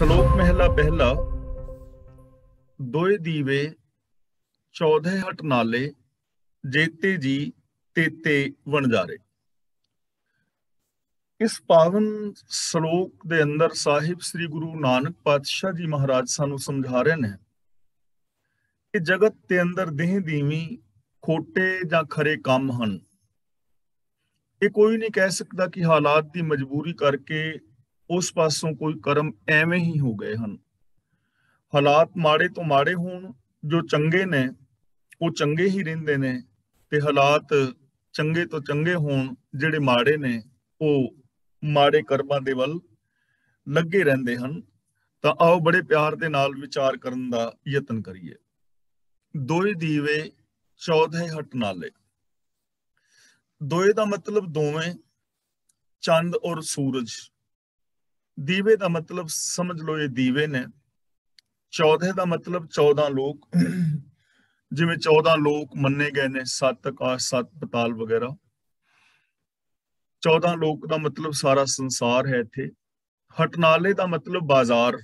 ਸ਼ਲੋਕ ਮਹਿਲਾ ਪਹਿਲਾ। ਦੋਏ ਦੀਵੇ 14 ਹਟ ਨਾਲੇ, ਜੇਤੇ ਜੀ ਤੇਤੇ ਵਣਜਾਰੇ। इस पावन श्लोक के अंदर साहिब श्री गुरु नानक पातशाह जी महाराज सानू समझा रहे हैं कि जगत के अंदर देह दीवी खोटे जां खरे काम हन। ये कोई नहीं कह सकता कि हालात की मजबूरी करके उस पासों कोई कर्म एवें ही हो गए हैं। हालात माड़े तो माड़े होण, जो चंगे ने वो चंगे ही रहिंदे ने, ते हालात चंगे तो चंगे होण, जिहड़े माड़े ने वो माड़े कर्मां दे वल लगे रहंदे हन। तां आओ बड़े प्यार दे नाल विचार करन दा यतन करिए। दोए दीवे 14 हट नाले। दोए दा मतलब दोवें, चंद और सूरज। दीवे दा मतलब समझ लो ये दीवे ने। 14 दा मतलब 14 लोक, जिवें 14 लोक मन्ने गए ने, 7 आकाश 7 पताल वगैरह। 14 लोक का मतलब सारा संसार है इत्थे। हटनाले का मतलब बाजार,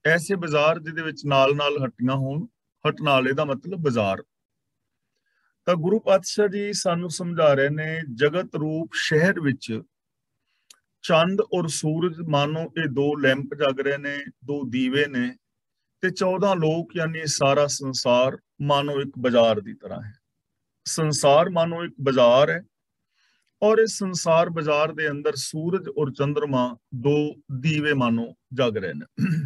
ऐसे बाजार जिहदे विच नाल नाल हट्टियां होण। हटनाले का मतलब बाजार। तो गुरु पातशाह जी सानू समझा रहे ने, जगत रूप शहर विच चंद और सूरज मानो ये दो लैंप जग रहे ने, दो दीवे ने, ते 14 लोक यानी सारा संसार मानो एक बाजार की तरह है। संसार मानो एक बाजार है और इस संसार बाजार के अंदर सूरज और चंद्रमा दो दीवे मानो जग रहे हैं।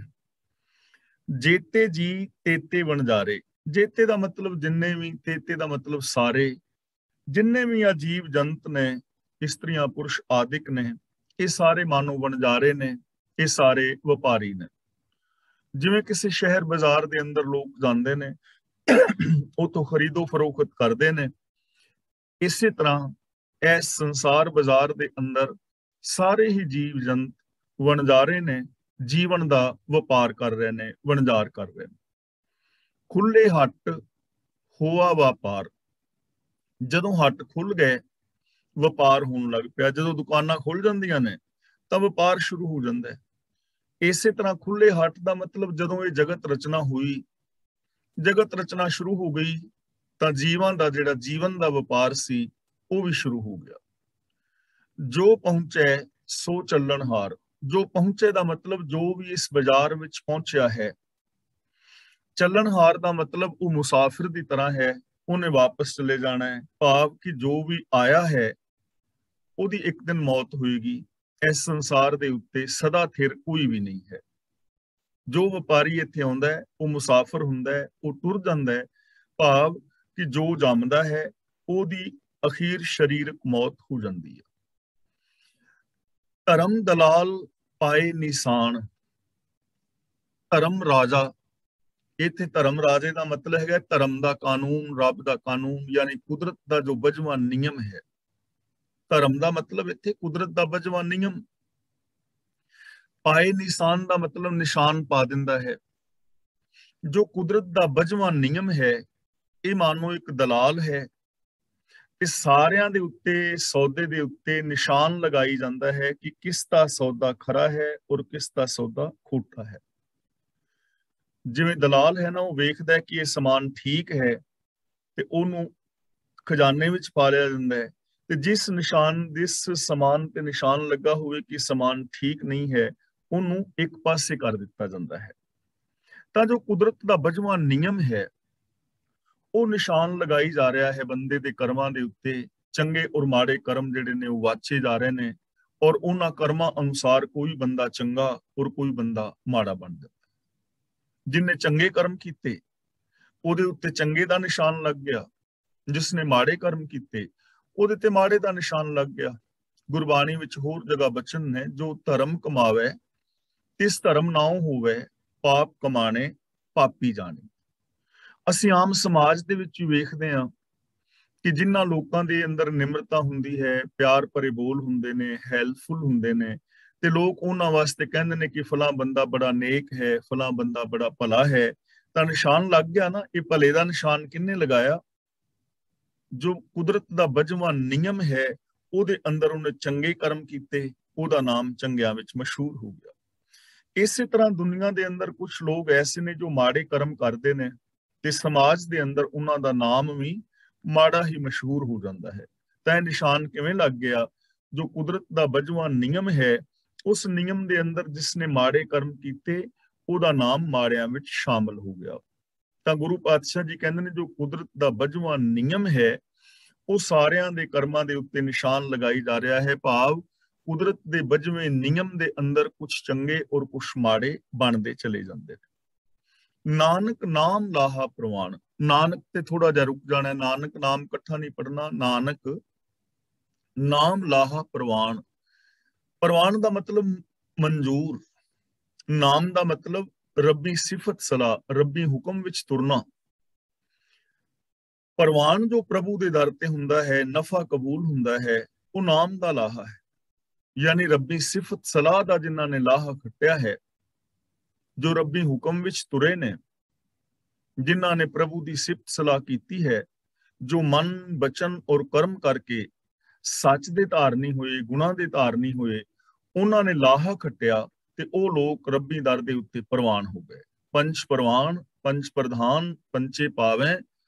जेते जी तेते वणजारे। जेते का मतलब जिन्ने भी, तेते का मतलब सारे, जिन्ने भी अजीब जंत ने, स्त्रियां पुरुष आदिक ने, ये सारे मानो वणजारे ने, ये सारे व्यापारी ने। जिवें किसी शहर बाजार के अंदर लोग जाते ने, उतो खरीदो फरोख्त करते ने, इसी तरह इस संसार बाजार के अंदर सारे ही जीव जंत वणजारे ने, जीवन का व्यापार कर रहे ने, वणजार कर रहे हैं। खुले हट होआ व्यापार। जदों हट खुल गए व्यापार होने लग पिया। जदों दुकानां खुल जांदियां ने तां व्यापार शुरू हो जाता है। इसे तरह खुले हट का मतलब जदों ये जगत रचना हुई, जगत रचना शुरू हो गई, तां जीवां दा जिहड़ा जीवन का व्यापार सी वो भी शुरू हो गया। जो पहुंचे सो चलनहार। जो पहुंचे का मतलब जो भी इस बाजार में पहुंचा है। चलनहार का मतलब वो मुसाफिर की तरह है, उन्हें वापस चले जाना है। भाव कि जो भी आया है उसकी एक दिन मौत होएगी। इस संसार के उत्ते सदा थिर कोई भी नहीं है। जो व्यापारी इत्थे आउंदा है वो मुसाफिर हुंदा है, वो टुर जांदा है। भाव कि जो जमदा है ਉਹਦੀ अखीर शरीरक मौत हो जाती है। धर्म दलाल पाए निशान। धर्म राजा, इत्थे धर्म राजे का मतलब है धर्म का कानून, रब का कानून, यानी कुदरत का जो बजवा नियम है। धर्म का मतलब इत्थे कुदरत का बजवा नियम। पाए निशान का मतलब निशान पा दिंदा है। जो कुदरत का बजवा नियम है ये मानो एक दलाल है। इस सारियां दे उत्ते, सौदे दे उत्ते निशान लगाई जाता है कि किसका सौदा खरा है और किसका सौदा खोटा है। जिवें दलाल है ना, वो वेखदा है कि ये समान ठीक है ते ओनू खजाने विच पा लिया जांदा है। ते जिस समान ते निशान लगा हुए कि समान ठीक नहीं है, ओनू एक पासे कर दिता जाता है। तां जो कुदरत का बजवा नियम है वो निशान लगाई जा रहा है बंदे दे कर्मां दे उत्ते। चंगे और माड़े कर्म जिहड़े ने वो वाचे जा रहे ने, और उन्हां कर्मां अनुसार कोई बंदा चंगा और कोई बंदा माड़ा बन जाता। जिन्ने चंगे कर्म कीते ਉਹਦੇ ਉੱਤੇ ਚੰਗੇ ਦਾ ਨਿਸ਼ਾਨ ਲੱਗ ਗਿਆ, ਜਿਸਨੇ ਮਾੜੇ ਕਰਮ ਕੀਤੇ ਉਹਦੇ ਤੇ ਮਾੜੇ ਦਾ ਨਿਸ਼ਾਨ ਲੱਗ ਗਿਆ। ਗੁਰਬਾਣੀ ਵਿੱਚ ਹੋਰ ਜਗ੍ਹਾ ਬਚਨ ਨੇ, ਜੋ ਧਰਮ ਕਮਾਵੇ ਤਿਸ ਧਰਮ ਨਾਉ ਹੋਵੇ, ਪਾਪ ਕਮਾਣੇ ਪਾਪੀ ਜਾਣੇ। ਅਸੀਂ ਆਮ ਸਮਾਜ ਦੇ ਵਿੱਚ ਵੀ ਵੇਖਦੇ ਹਾਂ ਕਿ ਜਿਨ੍ਹਾਂ ਲੋਕਾਂ ਦੇ ਅੰਦਰ ਨਿਮਰਤਾ ਹੁੰਦੀ ਹੈ, ਪਿਆਰ ਭਰੇ ਬੋਲ ਹੁੰਦੇ ਨੇ, ਹੈਲਪਫੁਲ ਹੁੰਦੇ ਨੇ, ਤੇ ਲੋਕ ਉਹਨਾਂ ਵਾਸਤੇ ਕਹਿੰਦੇ ਨੇ ਕਿ ਫਲਾਂ ਬੰਦਾ ਬੜਾ ਨੇਕ ਹੈ, ਫਲਾਂ ਬੰਦਾ ਬੜਾ ਭਲਾ ਹੈ। ਤਾਂ ਨਿਸ਼ਾਨ ਲੱਗ ਗਿਆ ਨਾ। ਇਹ ਭਲੇ ਦਾ ਨਿਸ਼ਾਨ ਕਿਹਨੇ ਲਗਾਇਆ? ਜੋ ਕੁਦਰਤ ਦਾ ਬਜਵਾ ਨਿਯਮ ਹੈ ਉਹਦੇ ਅੰਦਰ ਉਹਨੇ ਚੰਗੇ ਕਰਮ ਕੀਤੇ, ਉਹਦਾ ਨਾਮ ਚੰਗਿਆਂ ਵਿੱਚ ਮਸ਼ਹੂਰ ਹੋ ਗਿਆ। ਇਸੇ ਤਰ੍ਹਾਂ ਦੁਨੀਆ ਦੇ ਅੰਦਰ ਕੁਝ ਲੋਕ ਐਸੇ ਨੇ ਜੋ ਮਾੜੇ ਕਰਮ ਕਰਦੇ ਨੇ ਤੇ ਸਮਾਜ ਦੇ ਅੰਦਰ ਉਹਨਾਂ ਦਾ ਨਾਮ ਵੀ ਮਾੜਾ ਹੀ ਮਸ਼ਹੂਰ ਹੋ ਜਾਂਦਾ ਹੈ। ਤਾਂ ਇਹ ਨਿਸ਼ਾਨ ਕਿਵੇਂ ਲੱਗ ਗਿਆ? ਜੋ ਕੁਦਰਤ ਦਾ ਬਜਵਾ ਨਿਯਮ ਹੈ, ਉਸ ਨਿਯਮ ਦੇ ਅੰਦਰ ਜਿਸ ਨੇ ਮਾੜੇ ਕਰਮ ਕੀਤੇ ਉਹਦਾ ਨਾਮ ਮਾੜਿਆਂ ਵਿੱਚ ਸ਼ਾਮਲ ਹੋ ਗਿਆ। ਤਾਂ ਗੁਰੂ ਪਾਤਸ਼ਾਹ ਜੀ ਕਹਿੰਦੇ ਨੇ ਜੋ ਕੁਦਰਤ ਦਾ ਬਜਵਾ ਨਿਯਮ ਹੈ ਉਹ ਸਾਰਿਆਂ ਦੇ ਕਰਮਾਂ ਦੇ ਉੱਤੇ ਨਿਸ਼ਾਨ ਲਗਾਈ ਜਾ ਰਿਹਾ ਹੈ। ਭਾਵ ਕੁਦਰਤ ਦੇ ਬਜਵੇਂ ਨਿਯਮ ਦੇ ਅੰਦਰ ਕੁਝ ਚੰਗੇ ਔਰ ਕੁਝ ਮਾੜੇ ਬਣਦੇ ਚਲੇ ਜਾਂਦੇ ਨੇ। ਨਾਨਕ ਨਾਮ ਲਾਹਾ ਪ੍ਰਵਾਨ। ਨਾਨਕ ਤੇ ਥੋੜਾ ਜਿਹਾ ਰੁਕ ਜਾਣਾ, ਨਾਨਕ ਨਾਮ ਇਕੱਠਾ ਨਹੀਂ ਪੜਨਾ। ਨਾਨਕ ਨਾਮ ਲਾਹਾ ਪ੍ਰਵਾਨ। ਪ੍ਰਵਾਨ ਦਾ ਮਤਲਬ ਮਨਜ਼ੂਰ, ਨਾਮ ਦਾ ਮਤਲਬ ਰੱਬੀ ਸਿਫਤ ਸਲਾਹ, ਰੱਬੀ ਹੁਕਮ ਵਿੱਚ ਤੁਰਨਾ। ਪ੍ਰਵਾਨ ਜੋ ਪ੍ਰਭੂ ਦੇ ਦਰ ਤੇ ਹੁੰਦਾ ਹੈ, ਨਫਾ ਕਬੂਲ ਹੁੰਦਾ ਹੈ, ਉਹ ਨਾਮ ਦਾ ਲਾਹਾ ਹੈ। ਯਾਨੀ ਰੱਬੀ ਸਿਫਤ ਸਲਾਹ ਦਾ ਜਿਨ੍ਹਾਂ ਨੇ ਲਾਹਾ ਖੱਟਿਆ ਹੈ, ਜੋ ਰੱਬੀ ਹੁਕਮ ਵਿੱਚ ਤੁਰੇ ਨੇ, ਜਿਨ੍ਹਾਂ ਨੇ ਪ੍ਰਭੂ ਦੀ ਸਿਫਤ ਸਲਾਹ ਕੀਤੀ ਹੈ, ਜੋ ਮਨ ਬਚਨ ਔਰ ਕਰਮ ਕਰਕੇ ਸੱਚ ਦੇ ਧਾਰਨੀ ਹੋਏ, ਗੁਨਾਹ ਦੇ ਧਾਰਨੀ ਹੋਏ, ਉਹਨਾਂ ਨੇ ਲਾਹਾ ਖੱਟਿਆ ਤੇ ਉਹ ਲੋਕ ਰੱਬੀ ਦਰ ਦੇ ਉੱਤੇ ਪ੍ਰਵਾਨ ਹੋ ਗਏ। ਪੰਜ ਪ੍ਰਵਾਨ ਪੰਜ ਪ੍ਰਧਾਨ ਪੰਚੇ ਪਾਵੇਂ,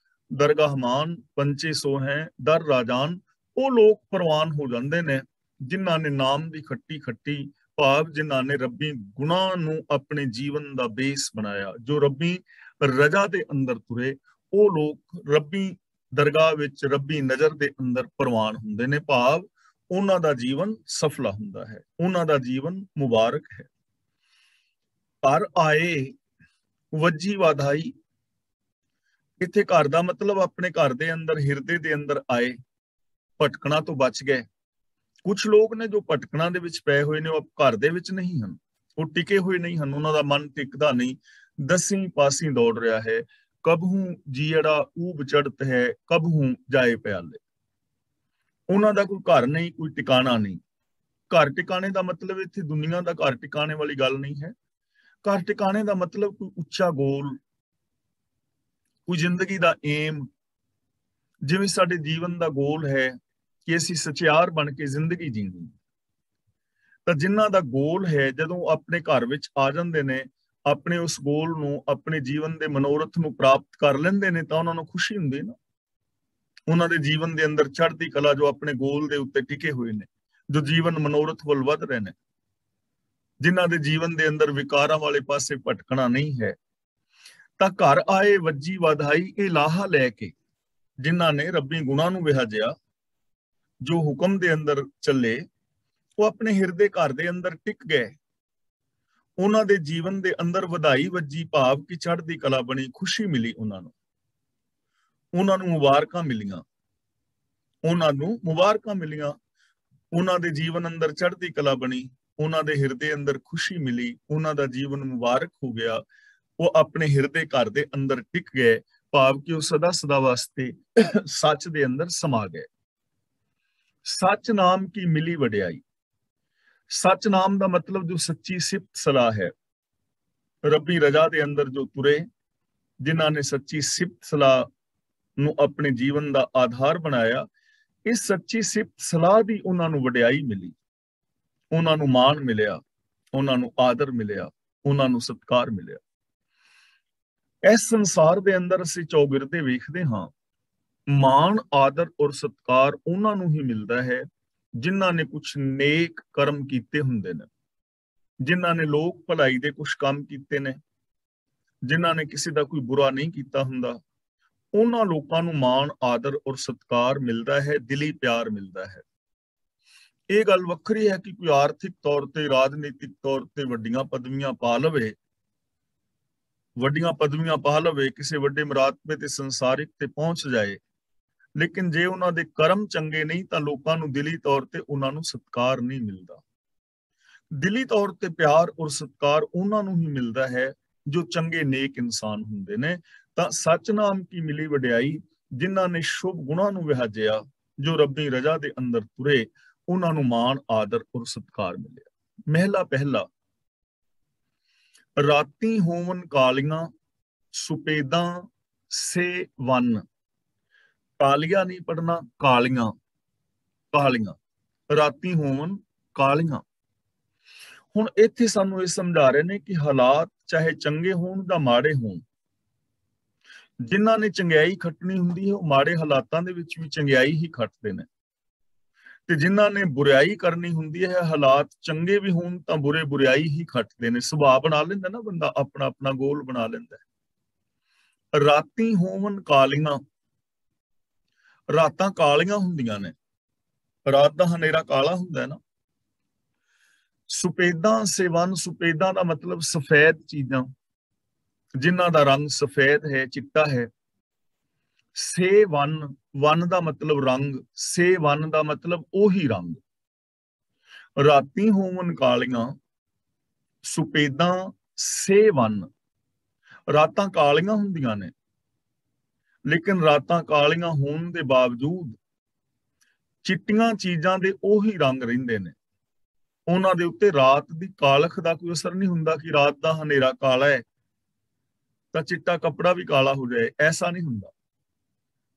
ਦਰਗਾਹ ਮਾਨ ਪੰਚੇ ਸੋਹੈ ਦਰ ਰਾਜਾਨ। ਉਹ ਲੋਕ ਪ੍ਰਵਾਨ ਹੋ ਜਾਂਦੇ ਨੇ ਜਿਨ੍ਹਾਂ ਨੇ ਨਾਮ ਦੀ ਖੱਟੀ ਖੱਟੀ, ਭਾਵ ਜਿਨ੍ਹਾਂ ਨੇ ਰੱਬੀ ਗੁਨਾਹ ਨੂੰ ਆਪਣੇ ਜੀਵਨ ਦਾ ਬੇਸ ਬਣਾਇਆ, ਜੋ ਰੱਬੀ ਰਜਾ ਦੇ ਅੰਦਰ ਤੁਰੇ, ਉਹ ਲੋਕ ਰੱਬੀ ਦਰਗਾਹ ਵਿੱਚ ਰੱਬੀ ਨਜ਼ਰ ਦੇ ਅੰਦਰ ਪ੍ਰਵਾਨ ਹੁੰਦੇ ਨੇ। ਭਾਵ ਉਹਨਾਂ ਦਾ ਜੀਵਨ ਸਫਲਾ ਹੁੰਦਾ ਹੈ, ਉਹਨਾਂ ਦਾ ਜੀਵਨ ਮੁਬਾਰਕ ਹੈ। ਘਰ ਆਏ ਵੱਜੀ ਵਾਧਾਈ। ਇੱਥੇ ਘਰ ਦਾ ਮਤਲਬ ਆਪਣੇ ਘਰ ਦੇ ਅੰਦਰ, ਹਿਰਦੇ ਦੇ ਅੰਦਰ ਆਏ, ਭਟਕਣਾ ਤੋਂ ਬਚ ਗਏ। ਕੁਝ ਲੋਕ ਨੇ ਜੋ ਭਟਕਣਾ ਦੇ ਵਿੱਚ ਪਏ ਹੋਏ ਨੇ, ਉਹ ਘਰ ਦੇ ਵਿੱਚ ਨਹੀਂ ਹਨ, ਉਹ ਟਿਕੇ ਹੋਏ ਨਹੀਂ ਹਨ, ਉਹਨਾਂ ਦਾ ਮਨ ਟਿਕਦਾ ਨਹੀਂ, ਦਸੀਂ ਪਾਸੀਂ ਦੌੜ ਰਿਹਾ ਹੈ। ਕਬਹੂ ਜੀੜਾ ਊਬ ਚੜਤ ਹੈ, ਕਬਹੂ ਜਾਏ ਪਿਆਲੇ। ਉਹਨਾਂ ਦਾ ਕੋਈ ਘਰ ਨਹੀਂ, ਕੋਈ ਟਿਕਾਣਾ ਨਹੀਂ। ਘਰ ਟਿਕਾਣੇ ਦਾ ਮਤਲਬ ਇੱਥੇ ਦੁਨੀਆ ਦਾ ਘਰ ਟਿਕਾਣੇ ਵਾਲੀ ਗੱਲ ਨਹੀਂ ਹੈ। ਘਰ ਟਿਕਾਣੇ ਦਾ ਮਤਲਬ ਕੋਈ ਉੱਚਾ ਗੋਲ, ਕੋਈ ਜ਼ਿੰਦਗੀ ਦਾ ਏਮ। ਜਿਵੇਂ ਸਾਡੇ ਜੀਵਨ ਦਾ ਗੋਲ ਹੈ ਕਿ ਅਸੀਂ ਸਚਿਆਰ ਬਣ ਕੇ ਜ਼ਿੰਦਗੀ ਜੀਣੀ, ਤਾਂ ਜਿਨ੍ਹਾਂ ਦਾ ਗੋਲ ਹੈ ਜਦੋਂ ਆਪਣੇ ਘਰ ਵਿੱਚ ਆ ਜਾਂਦੇ ਨੇ, ਆਪਣੇ ਉਸ ਗੋਲ ਨੂੰ, ਆਪਣੇ ਜੀਵਨ ਦੇ ਮਨੋਰਥ ਨੂੰ ਪ੍ਰਾਪਤ ਕਰ ਲੈਂਦੇ ਨੇ, ਤਾਂ ਉਹਨਾਂ ਨੂੰ ਖੁਸ਼ੀ ਹੁੰਦੀ ਨਾ। ਉਹਨਾਂ ਦੇ ਜੀਵਨ ਦੇ ਅੰਦਰ ਚੜ੍ਹਦੀ ਕਲਾ, ਜੋ ਆਪਣੇ ਗੋਲ ਦੇ ਉੱਤੇ ਟਿਕੇ ਹੋਏ ਨੇ, ਜੋ ਜੀਵਨ ਮਨੋਰਥ ਵੱਲ ਵੱਧ ਰਹੇ ਨੇ, ਜਿਨ੍ਹਾਂ ਦੇ ਜੀਵਨ ਦੇ ਅੰਦਰ ਵਿਕਾਰਾਂ ਵਾਲੇ ਪਾਸੇ ਭਟਕਣਾ ਨਹੀਂ ਹੈ। ਤਾਂ ਘਰ ਆਏ ਵੱਜੀ ਵਧਾਈ, ਇਹ ਲਾਹਾ ਲੈ ਕੇ ਜਿਨ੍ਹਾਂ ਨੇ ਰੱਬੀ ਗੁਣਾਂ ਨੂੰ ਵਿਹਾਜਿਆ, ਜੋ ਹੁਕਮ ਦੇ ਅੰਦਰ ਚੱਲੇ, ਉਹ ਆਪਣੇ ਹਿਰਦੇ ਘਰ ਦੇ ਅੰਦਰ ਟਿਕ ਗਏ। ਉਹਨਾਂ ਦੇ ਜੀਵਨ ਦੇ ਅੰਦਰ ਵਧਾਈ ਵੱਜੀ, ਭਾਵ ਕਿ ਚੜ੍ਹਦੀ ਕਲਾ ਬਣੀ, ਖੁਸ਼ੀ ਮਿਲੀ ਉਹਨਾਂ ਨੂੰ, ਉਹਨਾਂ ਨੂੰ ਮੁਬਾਰਕਾਂ ਮਿਲੀਆਂ, ਉਹਨਾਂ ਨੂੰ ਮੁਬਾਰਕਾਂ ਮਿਲੀਆਂ। ਉਹਨਾਂ ਦੇ ਜੀਵਨ ਅੰਦਰ ਚੜ੍ਹਦੀ ਕਲਾ ਬਣੀ, ਉਹਨਾਂ ਦੇ ਹਿਰਦੇ ਅੰਦਰ ਖੁਸ਼ੀ ਮਿਲੀ, ਉਹਨਾਂ ਦਾ ਜੀਵਨ ਮੁਬਾਰਕ ਹੋ ਗਿਆ। ਉਹ ਆਪਣੇ ਹਿਰਦੇ ਘਰ ਦੇ ਅੰਦਰ ਟਿਕ ਗਏ, ਭਾਵ ਕਿ ਉਹ ਸਦਾ ਸਦਾ ਵਾਸਤੇ ਸੱਚ ਦੇ ਅੰਦਰ ਸਮਾ ਗਏ। ਸੱਚ ਨਾਮ ਕੀ ਮਿਲੀ ਵਡਿਆਈ। ਸੱਚ ਨਾਮ ਦਾ ਮਤਲਬ ਜੋ ਸੱਚੀ ਸਿਫਤ ਸਲਾਹ ਹੈ, ਰੱਬੀ ਰਜਾ ਦੇ ਅੰਦਰ ਜੋ ਤੁਰੇ, ਜਿਨ੍ਹਾਂ ਨੇ ਸੱਚੀ ਸਿਫਤ ਸਲਾਹ ਨੂੰ ਆਪਣੇ ਜੀਵਨ ਦਾ ਆਧਾਰ ਬਣਾਇਆ, ਇਸ ਸੱਚੀ ਸਿਫਤ ਸਲਾਹ ਦੀ ਉਹਨਾਂ ਨੂੰ ਵਡਿਆਈ ਮਿਲੀ, ਉਹਨਾਂ ਨੂੰ ਮਾਣ ਮਿਲਿਆ, ਉਹਨਾਂ ਨੂੰ ਆਦਰ ਮਿਲਿਆ, ਉਹਨਾਂ ਨੂੰ ਸਤਿਕਾਰ ਮਿਲਿਆ। ਇਸ ਸੰਸਾਰ ਦੇ ਅੰਦਰ ਅਸੀਂ ਚੌਗਿਰਦੇ ਵੇਖਦੇ ਹਾਂ, ਮਾਣ ਆਦਰ ਔਰ ਸਤਿਕਾਰ ਉਹਨਾਂ ਨੂੰ ਹੀ ਮਿਲਦਾ ਹੈ ਜਿਨ੍ਹਾਂ ਨੇ ਕੁਝ ਨੇਕ ਕਰਮ ਕੀਤੇ ਹੁੰਦੇ ਨੇ, ਜਿਨ੍ਹਾਂ ਨੇ ਲੋਕ ਭਲਾਈ ਦੇ ਕੁਝ ਕੰਮ ਕੀਤੇ ਨੇ, ਜਿਨ੍ਹਾਂ ਨੇ ਕਿਸੇ ਦਾ ਕੋਈ ਬੁਰਾ ਨਹੀਂ ਕੀਤਾ ਹੁੰਦਾ। ਉਹਨਾਂ ਲੋਕਾਂ ਨੂੰ ਮਾਣ ਆਦਰ ਔਰ ਸਤਿਕਾਰ ਮਿਲਦਾ ਹੈ, ਦਿਲੀ ਪਿਆਰ ਮਿਲਦਾ ਹੈ। ਇਹ ਗੱਲ ਵੱਖਰੀ ਹੈ ਕਿ ਕੋਈ ਆਰਥਿਕ ਤੌਰ ਤੇ, ਰਾਜਨੀਤਿਕ ਤੌਰ ਤੇ ਵੱਡੀਆਂ ਪਦਵੀਆਂ ਪਾ ਲਵੇ, ਵੱਡੀਆਂ ਪਦਵੀਆਂ ਪਾ ਲਵੇ, ਕਿਸੇ ਵੱਡੇ ਮਰਾਤਬੇ ਤੇ ਸੰਸਾਰਿਕ ਤੇ ਪਹੁੰਚ ਜਾਏ, ਲੇਕਿਨ ਜੇ ਉਹਨਾਂ ਦੇ ਕਰਮ ਚੰਗੇ ਨਹੀਂ ਤਾਂ ਲੋਕਾਂ ਨੂੰ ਦਿਲੀ ਤੌਰ ਤੇ ਉਹਨਾਂ ਨੂੰ ਸਤਿਕਾਰ ਨਹੀਂ ਮਿਲਦਾ। ਦਿਲੀ ਤੌਰ ਤੇ ਪਿਆਰ ਔਰ ਸਤਿਕਾਰ ਉਹਨਾਂ ਨੂੰ ਹੀ ਮਿਲਦਾ ਹੈ ਜੋ ਚੰਗੇ ਨੇਕ ਇਨਸਾਨ ਹੁੰਦੇ ਨੇ। ਤਾਂ ਸੱਚ ਨਾਮ ਕੀ ਮਿਲੀ ਵਡਿਆਈ, ਜਿਨ੍ਹਾਂ ਨੇ ਸ਼ੁਭ ਗੁਣਾਂ ਨੂੰ ਵਿਹਾਜਿਆ, ਜੋ ਰੱਬੀ ਰਜਾ ਦੇ ਅੰਦਰ ਤੁਰੇ, ਉਹਨਾਂ ਨੂੰ ਮਾਣ ਆਦਰ ਔਰ ਸਤਿਕਾਰ ਮਿਲਿਆ। ਮਹਿਲਾ ਪਹਿਲਾ। ਰਾਤੀ ਹੋਵਨ ਕਾਲੀਆਂ ਸੁਪੇਦਾਂ ਸੇ ਵਨ। ਕਾਲੀਆਂ ਨਹੀਂ ਪੜਨਾ, ਕਾਲੀਆਂ, ਕਾਲੀਆਂ। ਰਾਤੀ ਹੋਵਨ ਕਾਲੀਆਂ। ਹੁਣ ਇੱਥੇ ਸਾਨੂੰ ਇਹ ਸਮਝਾ ਰਹੇ ਨੇ ਕਿ ਹਾਲਾਤ ਚਾਹੇ ਚੰਗੇ ਹੋਣ ਜਾਂ ਮਾੜੇ ਹੋਣ, ਜਿਨ੍ਹਾਂ ਨੇ ਚੰਗਿਆਈ ਖੱਟਣੀ ਹੁੰਦੀ ਹੈ ਉਹ ਮਾੜੇ ਹਾਲਾਤਾਂ ਦੇ ਵਿੱਚ ਵੀ ਚੰਗਿਆਈ ਹੀ ਖੱਟਦੇ ਨੇ, ਤੇ ਜਿਨ੍ਹਾਂ ਨੇ ਬੁਰਾਈ ਕਰਨੀ ਹੁੰਦੀ ਹੈ ਹਾਲਾਤ ਚੰਗੇ ਵੀ ਹੋਣ ਤਾਂ ਬੁਰੇ ਬੁਰਾਈ ਹੀ ਖੱਟਦੇ ਨੇ। ਸੁਭਾਅ ਬਣਾ ਲੈਂਦਾ ਨਾ ਬੰਦਾ, ਆਪਣਾ ਆਪਣਾ ਗੋਲ ਬਣਾ ਲੈਂਦਾ। ਰਾਤੀ ਹੋਵਨ ਕਾਲੀਆਂ, ਰਾਤਾਂ ਕਾਲੀਆਂ ਹੁੰਦੀਆਂ ਨੇ, ਰਾਤ ਦਾ ਹਨੇਰਾ ਕਾਲਾ ਹੁੰਦਾ ਹੈ ਨਾ। ਸੁਪੇਦਾਂ ਸੇਵਨ, ਸੁਪੇਦਾਂ ਦਾ ਮਤਲਬ ਸਫੈਦ ਚੀਜ਼ਾਂ, ਜਿਨ੍ਹਾਂ ਦਾ ਰੰਗ ਸਫੈਦ ਹੈ, ਚਿੱਟਾ ਹੈ। ਸੇ ਵਨ, ਵਨ ਦਾ ਮਤਲਬ ਰੰਗ, ਸੇ ਵਨ ਦਾ ਮਤਲਬ ਉਹੀ ਰੰਗ। ਰਾਤੀ ਹੋਵਨ ਕਾਲੀਆਂ, ਸੁਪੇਦਾਂ ਸੇ ਵਨ, ਰਾਤਾਂ ਕਾਲੀਆਂ ਹੁੰਦੀਆਂ ਨੇ, ਲੇਕਿਨ ਰਾਤਾਂ ਕਾਲੀਆਂ ਹੋਣ ਦੇ ਬਾਵਜੂਦ ਚਿੱਟੀਆਂ ਚੀਜ਼ਾਂ ਦੇ ਉਹੀ ਰੰਗ ਰਹਿੰਦੇ ਨੇ। ਉਹਨਾਂ ਦੇ ਉੱਤੇ ਰਾਤ ਦੀ ਕਾਲਖ ਦਾ ਕੋਈ ਅਸਰ ਨਹੀਂ ਹੁੰਦਾ ਕਿ ਰਾਤ ਦਾ ਹਨੇਰਾ ਕਾਲਾ ਹੈ ਤਾਂ ਚਿੱਟਾ ਕੱਪੜਾ ਵੀ ਕਾਲਾ ਹੋ ਜਾਏ, ਐਸਾ ਨਹੀਂ ਹੁੰਦਾ।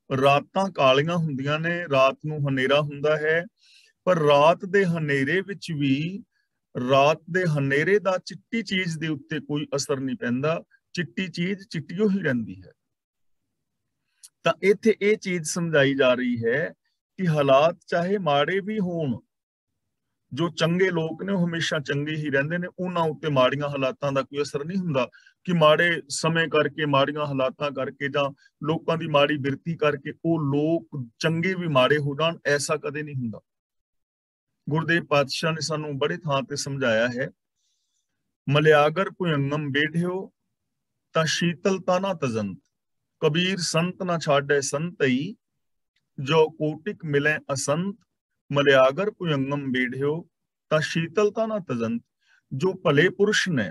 ਰਾਤਾਂ ਕਾਲੀਆਂ ਹੁੰਦੀਆਂ ਨੇ, ਰਾਤ ਨੂੰ ਹਨੇਰਾ ਹੁੰਦਾ ਹੈ, ਪਰ ਰਾਤ ਦੇ ਹਨੇਰੇ ਵਿੱਚ ਵੀ ਰਾਤ ਦੇ ਹਨੇਰੇ ਦਾ ਚਿੱਟੀ ਚੀਜ਼ ਦੇ ਉੱਤੇ ਕੋਈ ਅਸਰ ਨਹੀਂ ਪੈਂਦਾ, ਚਿੱਟੀ ਚੀਜ਼ ਚਿੱਟੀਓ ਹੀ ਰਹਿੰਦੀ ਹੈ। ਤਾਂ ਇੱਥੇ ਇਹ ਚੀਜ਼ ਸਮਝਾਈ ਜਾ ਰਹੀ ਹੈ ਕਿ ਹਾਲਾਤ ਚਾਹੇ ਮਾੜੇ ਵੀ ਹੋਣ, ਜੋ ਚੰਗੇ ਲੋਕ ਨੇ ਉਹ ਹਮੇਸ਼ਾ ਚੰਗੇ ਹੀ ਰਹਿੰਦੇ ਨੇ, ਉਹਨਾਂ ਉੱਤੇ ਮਾੜੀਆਂ ਹਾਲਾਤਾਂ ਦਾ ਕੋਈ ਅਸਰ ਨਹੀਂ ਹੁੰਦਾ ਕਿ ਮਾੜੇ ਸਮੇਂ ਕਰਕੇ, ਮਾੜੀਆਂ ਹਾਲਾਤਾਂ ਕਰਕੇ ਜਾਂ ਲੋਕਾਂ ਦੀ ਮਾੜੀ ਬਿਰਤੀ ਕਰਕੇ ਉਹ ਲੋਕ ਚੰਗੇ ਵੀ ਮਾੜੇ ਹੋ ਜਾਣ, ਐਸਾ ਕਦੇ ਨਹੀਂ ਹੁੰਦਾ। ਗੁਰਦੇਵ ਪਾਤਸ਼ਾਹ ਨੇ ਸਾਨੂੰ ਬੜੇ ਥਾਂ ਤੇ ਸਮਝਾਇਆ ਹੈ, ਮਲਿਆਗਰ ਭੁਯੰਗਮ ਬੇਢਿਓ ਤਾਂ ਸ਼ੀਤਲਤਾ ਨਾ ਤਜੰਤ, ਕਬੀਰ ਸੰਤ ਨਾ ਛਾੜੈ ਸੰਤਈ, ਜੋ ਕੋਟਿਕ ਮਿਲੇ ਅਸੰਤ, ਮਲਿਆਗਰ ਭੁਯੰਗਮ ਬੇਢਿਓ ਤਾਂ ਸ਼ੀਤਲਤਾ ਨਾ ਤਜੰਤ। ਜੋ ਭਲੇ ਪੁਰਸ਼ ਨੇ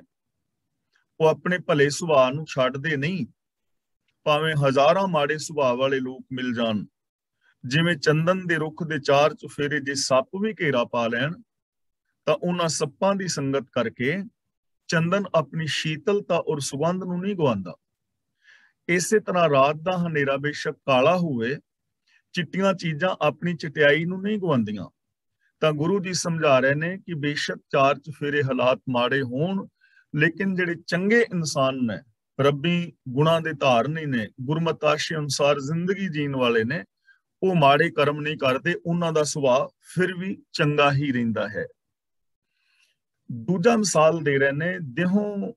ਉਹ ਆਪਣੇ ਭਲੇ ਸੁਭਾਅ ਨੂੰ ਛੱਡਦੇ ਨਹੀਂ, ਭਾਵੇਂ ਹਜ਼ਾਰਾਂ ਮਾੜੇ ਸੁਭਾਅ ਵਾਲੇ ਲੋਕ ਮਿਲ ਜਾਣ। ਜਿਵੇਂ ਚੰਦਨ ਦੇ ਰੁੱਖ ਦੇ ਚਾਰ ਚੁਫੇਰੇ ਜੇ ਸੱਪ ਵੀ ਘੇਰਾ ਪਾ ਲੈਣ ਤਾਂ ਉਹਨਾਂ ਸੱਪਾਂ ਦੀ ਸੰਗਤ ਕਰਕੇ ਚੰਦਨ ਆਪਣੀ ਸ਼ੀਤਲਤਾ ਔਰ ਸੁਗੰਧ ਨੂੰ ਨਹੀਂ ਗਵਾਉਂਦਾ। ਇਸੇ ਤਰ੍ਹਾਂ ਰਾਤ ਦਾ ਹਨੇਰਾ ਬੇਸ਼ੱਕ ਕਾਲਾ ਹੋਵੇ, ਚਿੱਟੀਆਂ ਚੀਜ਼ਾਂ ਆਪਣੀ ਚਟਿਆਈ ਨੂੰ ਨਹੀਂ ਗਵਾਉਂਦੀਆਂ। ਤਾਂ ਗੁਰੂ ਜੀ ਸਮਝਾ ਰਹੇ ਨੇ ਕਿ ਬੇਸ਼ੱਕ ਚਾਰ ਚੁਫੇਰੇ ਹਾਲਾਤ ਮਾੜੇ ਹੋਣ, ਲੇਕਿਨ ਜਿਹੜੇ ਚੰਗੇ ਇਨਸਾਨ ਨੇ, ਰੱਬੀ ਗੁਣਾਂ ਦੇ ਧਾਰਨੀ ਨੇ, ਗੁਰਮਤਿ ਆਸ਼ੇ ਅਨੁਸਾਰ ਜ਼ਿੰਦਗੀ ਜੀਣ ਵਾਲੇ ਨੇ, ਉਹ ਮਾੜੇ ਕਰਮ ਨਹੀਂ ਕਰਦੇ, ਉਹਨਾਂ ਦਾ ਸੁਭਾਅ ਫਿਰ ਵੀ ਚੰਗਾ ਹੀ ਰਹਿੰਦਾ ਹੈ। ਦੂਜਾ ਮਿਸਾਲ ਦੇ ਰਹੇ ਨੇ, ਦੇਹੋਂ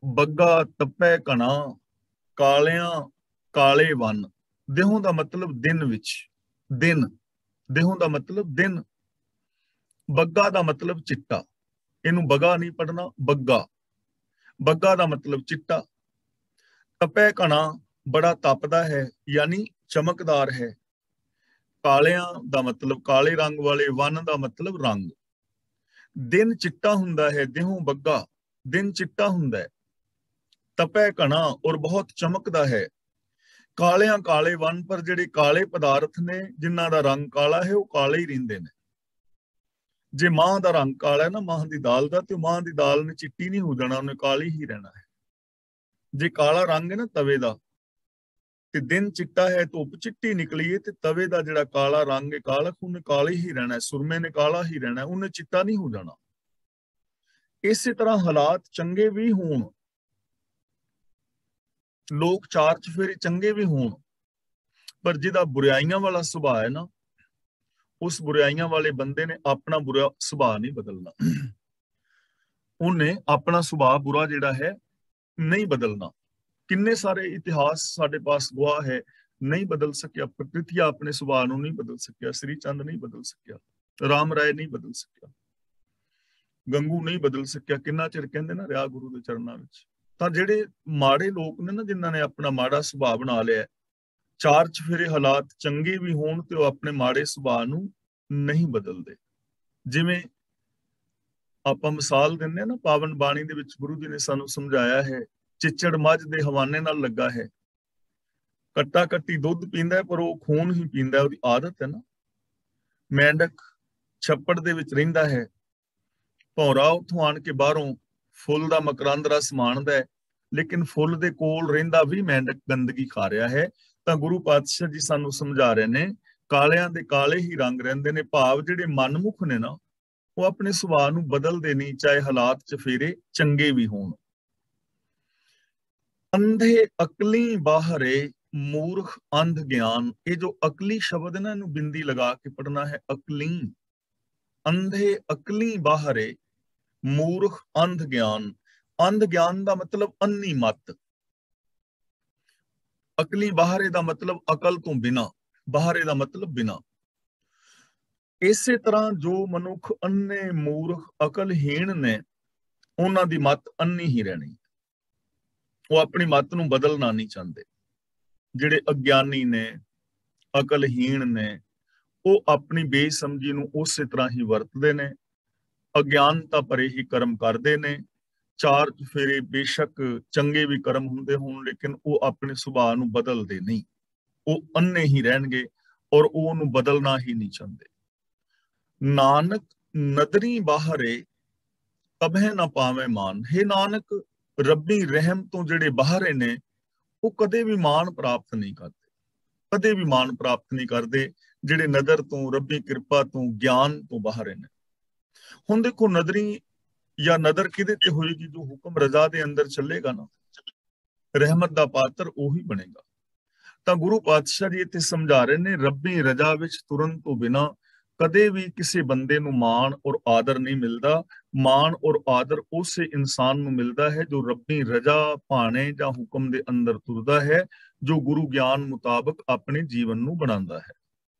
ਬੱਗਾ ਤਪੈ ਘਣਾ, ਕਾਲਿਆਂ ਕਾਲੇ ਵਨ। ਦੇਹੋਂ ਦਾ ਮਤਲਬ ਦਿਨ ਵਿੱਚ, ਦਿਨ, ਦੇਹੋਂ ਦਾ ਮਤਲਬ ਦਿਨ। ਬੱਗਾ ਦਾ ਮਤਲਬ ਚਿੱਟਾ, ਇਹਨੂੰ ਬਗਾ ਨਹੀਂ ਪੜਨਾ, ਬੱਗਾ। ਬੱਗਾ ਦਾ ਮਤਲਬ ਚਿੱਟਾ। ਤਪੈ ਘਣਾ, ਬੜਾ ਤਪਦਾ ਹੈ, ਯਾਨੀ ਚਮਕਦਾਰ ਹੈ। ਕਾਲਿਆਂ ਦਾ ਮਤਲਬ ਕਾਲੇ ਰੰਗ ਵਾਲੇ, ਵਨ ਦਾ ਮਤਲਬ ਰੰਗ। ਦਿਨ ਚਿੱਟਾ ਹੁੰਦਾ ਹੈ, ਦੇਹੋਂ ਬੱਗਾ, ਦਿਨ ਚਿੱਟਾ ਹੁੰਦਾ ਹੈ। ਤਪੈ ਘਣਾ, ਔਰ ਬਹੁਤ ਚਮਕਦਾ ਹੈ। ਕਾਲਿਆਂ ਕਾਲੇ ਵਨ, ਪਰ ਜਿਹੜੇ ਕਾਲੇ ਪਦਾਰਥ ਨੇ ਜਿਨ੍ਹਾਂ ਦਾ ਰੰਗ ਕਾਲਾ ਹੈ ਉਹ ਕਾਲੇ ਹੀ ਰਹਿੰਦੇ ਨੇ। ਜੇ ਮਾਂ ਦਾ ਰੰਗ ਕਾਲਾ ਹੈ ਨਾ, ਮਾਂ ਦੀ ਦਾਲ ਦਾ, ਤੇ ਮਾਂ ਦੀ ਦਾਲ ਨੇ ਚਿੱਟੀ ਨਹੀਂ ਹੋ ਜਾਣਾ, ਉਹਨੇ ਕਾਲੀ ਹੀ ਰਹਿਣਾ ਹੈ। ਜੇ ਕਾਲਾ ਰੰਗ ਹੈ ਨਾ ਤਵੇ ਦਾ, ਤੇ ਦਿਨ ਚਿੱਟਾ ਹੈ, ਧੁੱਪ ਚਿੱਟੀ ਨਿਕਲੀ ਹੈ, ਤੇ ਤਵੇ ਦਾ ਜਿਹੜਾ ਕਾਲਾ ਰੰਗ ਹੈ, ਕਾਲਖ, ਉਹਨੇ ਕਾਲੇ ਹੀ ਰਹਿਣਾ, ਸੁਰਮੇ ਨੇ ਕਾਲਾ ਹੀ ਰਹਿਣਾ, ਉਹਨੇ ਚਿੱਟਾ ਨਹੀਂ ਹੋ ਜਾਣਾ। ਇਸੇ ਤਰ੍ਹਾਂ ਹਾਲਾਤ ਚੰਗੇ ਵੀ ਹੋਣ, ਲੋਕ ਚਾਰ ਚੁਫੇਰੇ ਚੰਗੇ ਵੀ ਹੋਣ, ਪਰ ਜਿਹਦਾ ਬੁਰਾਈਆਂ ਵਾਲਾ ਸੁਭਾਅ ਹੈ ਨਾ, ਉਸ ਬੁਰਾਈਆਂ ਵਾਲੇ ਬੰਦੇ ਨੇ ਆਪਣਾ ਬੁਰਾ ਸੁਭਾਅ ਨਹੀਂ ਬਦਲਣਾ। ਉਹਨੇ ਆਪਣਾ ਸੁਭਾਅ ਬੁਰਾ ਜਿਹੜਾ ਹੈ ਨਹੀਂ ਬਦਲਣਾ। ਕਿੰਨੇ ਸਾਰੇ ਇਤਿਹਾਸ ਸਾਡੇ ਪਾਸ ਗਵਾਹ ਹੈ, ਨਹੀਂ ਬਦਲ ਸਕਿਆ। ਪ੍ਰਕਿਰਤੀਆ ਆਪਣੇ ਸੁਭਾਅ ਨੂੰ ਨਹੀਂ ਬਦਲ ਸਕਿਆ, ਸ੍ਰੀ ਚੰਦ ਨਹੀਂ ਬਦਲ ਸਕਿਆ, ਰਾਮ ਰਾਏ ਨਹੀਂ ਬਦਲ ਸਕਿਆ, ਗੰਗੂ ਨਹੀਂ ਬਦਲ ਸਕਿਆ। ਕਿੰਨਾ ਚਿਰ ਕਹਿੰਦੇ ਨਾ ਰਿਹਾ ਗੁਰੂ ਦੇ ਚਰਨਾਂ ਵਿੱਚ। ਤਾਂ ਜਿਹੜੇ ਮਾੜੇ ਲੋਕ ਨੇ ਨਾ, ਜਿਨ੍ਹਾਂ ਨੇ ਆਪਣਾ ਮਾੜਾ ਸੁਭਾਅ ਬਣਾ ਲਿਆ, ਚਾਰ ਚੁਫੇਰੇ ਹਾਲਾਤ ਚੰਗੇ ਵੀ ਹੋਣ ਤੇ ਉਹ ਆਪਣੇ ਮਾੜੇ ਸੁਭਾਅ ਨੂੰ ਨਹੀਂ ਬਦਲਦੇ। ਜਿਵੇਂ ਆਪਾਂ ਮਿਸਾਲ ਦਿੰਦੇ ਆ ਨਾ, ਪਾਵਨ ਬਾਣੀ ਦੇ ਵਿੱਚ ਗੁਰੂ ਜੀ ਨੇ ਸਾਨੂੰ ਸਮਝਾਇਆ ਹੈ, ਚਿੱਚੜ ਮੱਝ ਦੇ ਹਵਾਨੇ ਨਾਲ ਲੱਗਾ ਹੈ, ਕੱਟਾ ਕੱਟੀ ਦੁੱਧ ਪੀਂਦਾ ਪਰ ਉਹ ਖੂਨ ਹੀ ਪੀਂਦਾ, ਉਹਦੀ ਆਦਤ ਹੈ ਨਾ। ਮੈਂਡਕ ਛੱਪੜ ਦੇ ਵਿੱਚ ਰਹਿੰਦਾ ਹੈ, ਭੌਰਾ ਉੱਥੋਂ ਆਣ ਕੇ ਬਾਹਰੋਂ ਫੁੱਲ ਦਾ ਮਕਰੰਦ ਰਸ ਮਾਣਦਾ ਹੈ, ਲੇਕਿਨ ਫੁੱਲ ਦੇ ਕੋਲ ਰਹਿੰਦਾ ਵੀ ਮੈਂਡਕ ਗੰਦਗੀ ਖਾ ਰਿਹਾ ਹੈ। ਤਾਂ ਗੁਰੂ ਪਾਤਸ਼ਾਹ ਜੀ ਸਾਨੂੰ ਸਮਝਾ ਰਹੇ ਨੇ, ਕਾਲਿਆਂ ਦੇ ਕਾਲੇ ਹੀ ਰੰਗ ਰਹਿੰਦੇ ਨੇ। ਭਾਵ ਜਿਹੜੇ ਮਨਮੁਖ ਨੇ ਨਾ, ਉਹ ਆਪਣੇ ਸੁਭਾਅ ਨੂੰ ਬਦਲਦੇ ਨਹੀਂ, ਚਾਹੇ ਹਾਲਾਤ ਚ ਫੇਰੇ ਚੰਗੇ ਵੀ ਹੋਣ। ਅੰਧੇ ਅਕਲੀ ਬਾਹਰੇ ਮੂਰਖ ਅੰਧ ਗਿਆਨ। ਇਹ ਜੋ ਅਕਲੀ ਸ਼ਬਦ ਹੈ ਨਾ, ਇਹਨੂੰ ਬਿੰਦੀ ਲਗਾ ਕੇ ਪੜਨਾ ਹੈ, ਅਕਲੀ। ਅੰਧੇ ਅਕਲੀ ਬਾਹਰੇ ਮੂਰਖ ਅੰਧ ਗਿਆਨ। ਅੰਧ ਗਿਆਨ ਦਾ ਮਤਲਬ ਅੰਨੀ ਮਤ। ਅਕਲੀ ਬਾਹਰੇ ਦਾ ਮਤਲਬ ਅਕਲ ਤੋਂ ਬਿਨਾ, ਬਾਹਰੇ ਦਾ ਮਤਲਬ ਬਿਨਾ। ਇਸੇ ਤਰ੍ਹਾਂ ਜੋ ਮਨੁੱਖ ਅੰਨੇ ਮੂਰਖ ਅਕਲਹੀਣ ਨੇ, ਉਹਨਾਂ ਦੀ ਮਤ ਅੰਨੀ ਹੀ ਰਹਿਣੀ। ਉਹ ਆਪਣੀ ਮਤ ਨੂੰ ਬਦਲਣਾ ਨਹੀਂ ਚਾਹੁੰਦੇ। ਜਿਹੜੇ ਅਗਿਆਨੀ ਨੇ, ਅਕਲਹੀਣ ਨੇ, ਉਹ ਆਪਣੀ ਬੇਸਮਝੀ ਨੂੰ ਉਸੇ ਤਰ੍ਹਾਂ ਹੀ ਵਰਤਦੇ ਨੇ, ਅਗਿਆਨਤਾ ਭਰੇ ਹੀ ਕਰਮ ਕਰਦੇ ਨੇ। ਚਾਰ ਚੁਫੇਰੇ ਬੇਸ਼ੱਕ ਚੰਗੇ ਵੀ ਕਰਮ ਹੁੰਦੇ ਹੋਣ, ਲੇਕਿਨ ਉਹ ਆਪਣੇ ਸੁਭਾਅ ਨੂੰ ਬਦਲਦੇ ਨਹੀਂ। ਉਹ ਅੰਨੇ ਹੀ ਰਹਿਣਗੇ ਔਰ ਉਹ ਉਹਨੂੰ ਬਦਲਣਾ ਹੀ ਨਹੀਂ ਚਾਹੁੰਦੇ। ਨਾਨਕ ਨਦਰੀ ਬਾਹਰੇ ਕਭੇ ਨਾ ਪਾਵੇਂ ਮਾਨ। ਹੇ ਨਾਨਕ, ਰੱਬੀ ਰਹਿਮ ਤੋਂ ਜਿਹੜੇ ਬਾਹਰੇ ਨੇ, ਉਹ ਕਦੇ ਵੀ ਮਾਣ ਪ੍ਰਾਪਤ ਨਹੀਂ ਕਰਦੇ, ਕਦੇ ਵੀ ਮਾਣ ਪ੍ਰਾਪਤ ਨਹੀਂ ਕਰਦੇ, ਜਿਹੜੇ ਨਦਰ ਤੋਂ, ਰੱਬੀ ਕਿਰਪਾ ਤੋਂ, ਗਿਆਨ ਤੋਂ ਬਾਹਰੇ ਨੇ। ਹੁਣ ਦੇਖੋ, ਨਦਰੀ ਜਾਂ ਨਦਰ ਕਿਹਦੇ ਤੇ ਹੋਏਗੀ? ਜੋ ਹੁਕਮ ਰਜ਼ਾ ਦੇ ਅੰਦਰ ਚੱਲੇਗਾ ਨਾ, ਰਹਿਮਤ ਦਾ ਪਾਤਰ ਉਹੀ ਬਣੇਗਾ। ਤਾਂ ਗੁਰੂ ਪਾਤਸ਼ਾਹ ਜੀ ਇੱਥੇ ਸਮਝਾ ਰਹੇ ਨੇ, ਰੱਬੀ ਰਜ਼ਾ ਵਿੱਚ ਤੁਰਨ ਤੋਂ ਬਿਨਾ ਕਦੇ ਵੀ ਕਿਸੇ ਬੰਦੇ ਨੂੰ ਮਾਣ ਔਰ ਆਦਰ ਨਹੀਂ ਮਿਲਦਾ। ਮਾਣ ਔਰ ਆਦਰ ਉਸੇ ਇਨਸਾਨ ਨੂੰ ਮਿਲਦਾ ਹੈ ਜੋ ਰੱਬੀ ਰਜ਼ਾ ਭਾਣੇ ਜਾਂ ਹੁਕਮ ਦੇ ਅੰਦਰ ਤੁਰਦਾ ਹੈ, ਜੋ ਗੁਰੂ ਗਿਆਨ ਮੁਤਾਬਕ ਆਪਣੇ ਜੀਵਨ ਨੂੰ ਬਣਾਉਂਦਾ ਹੈ।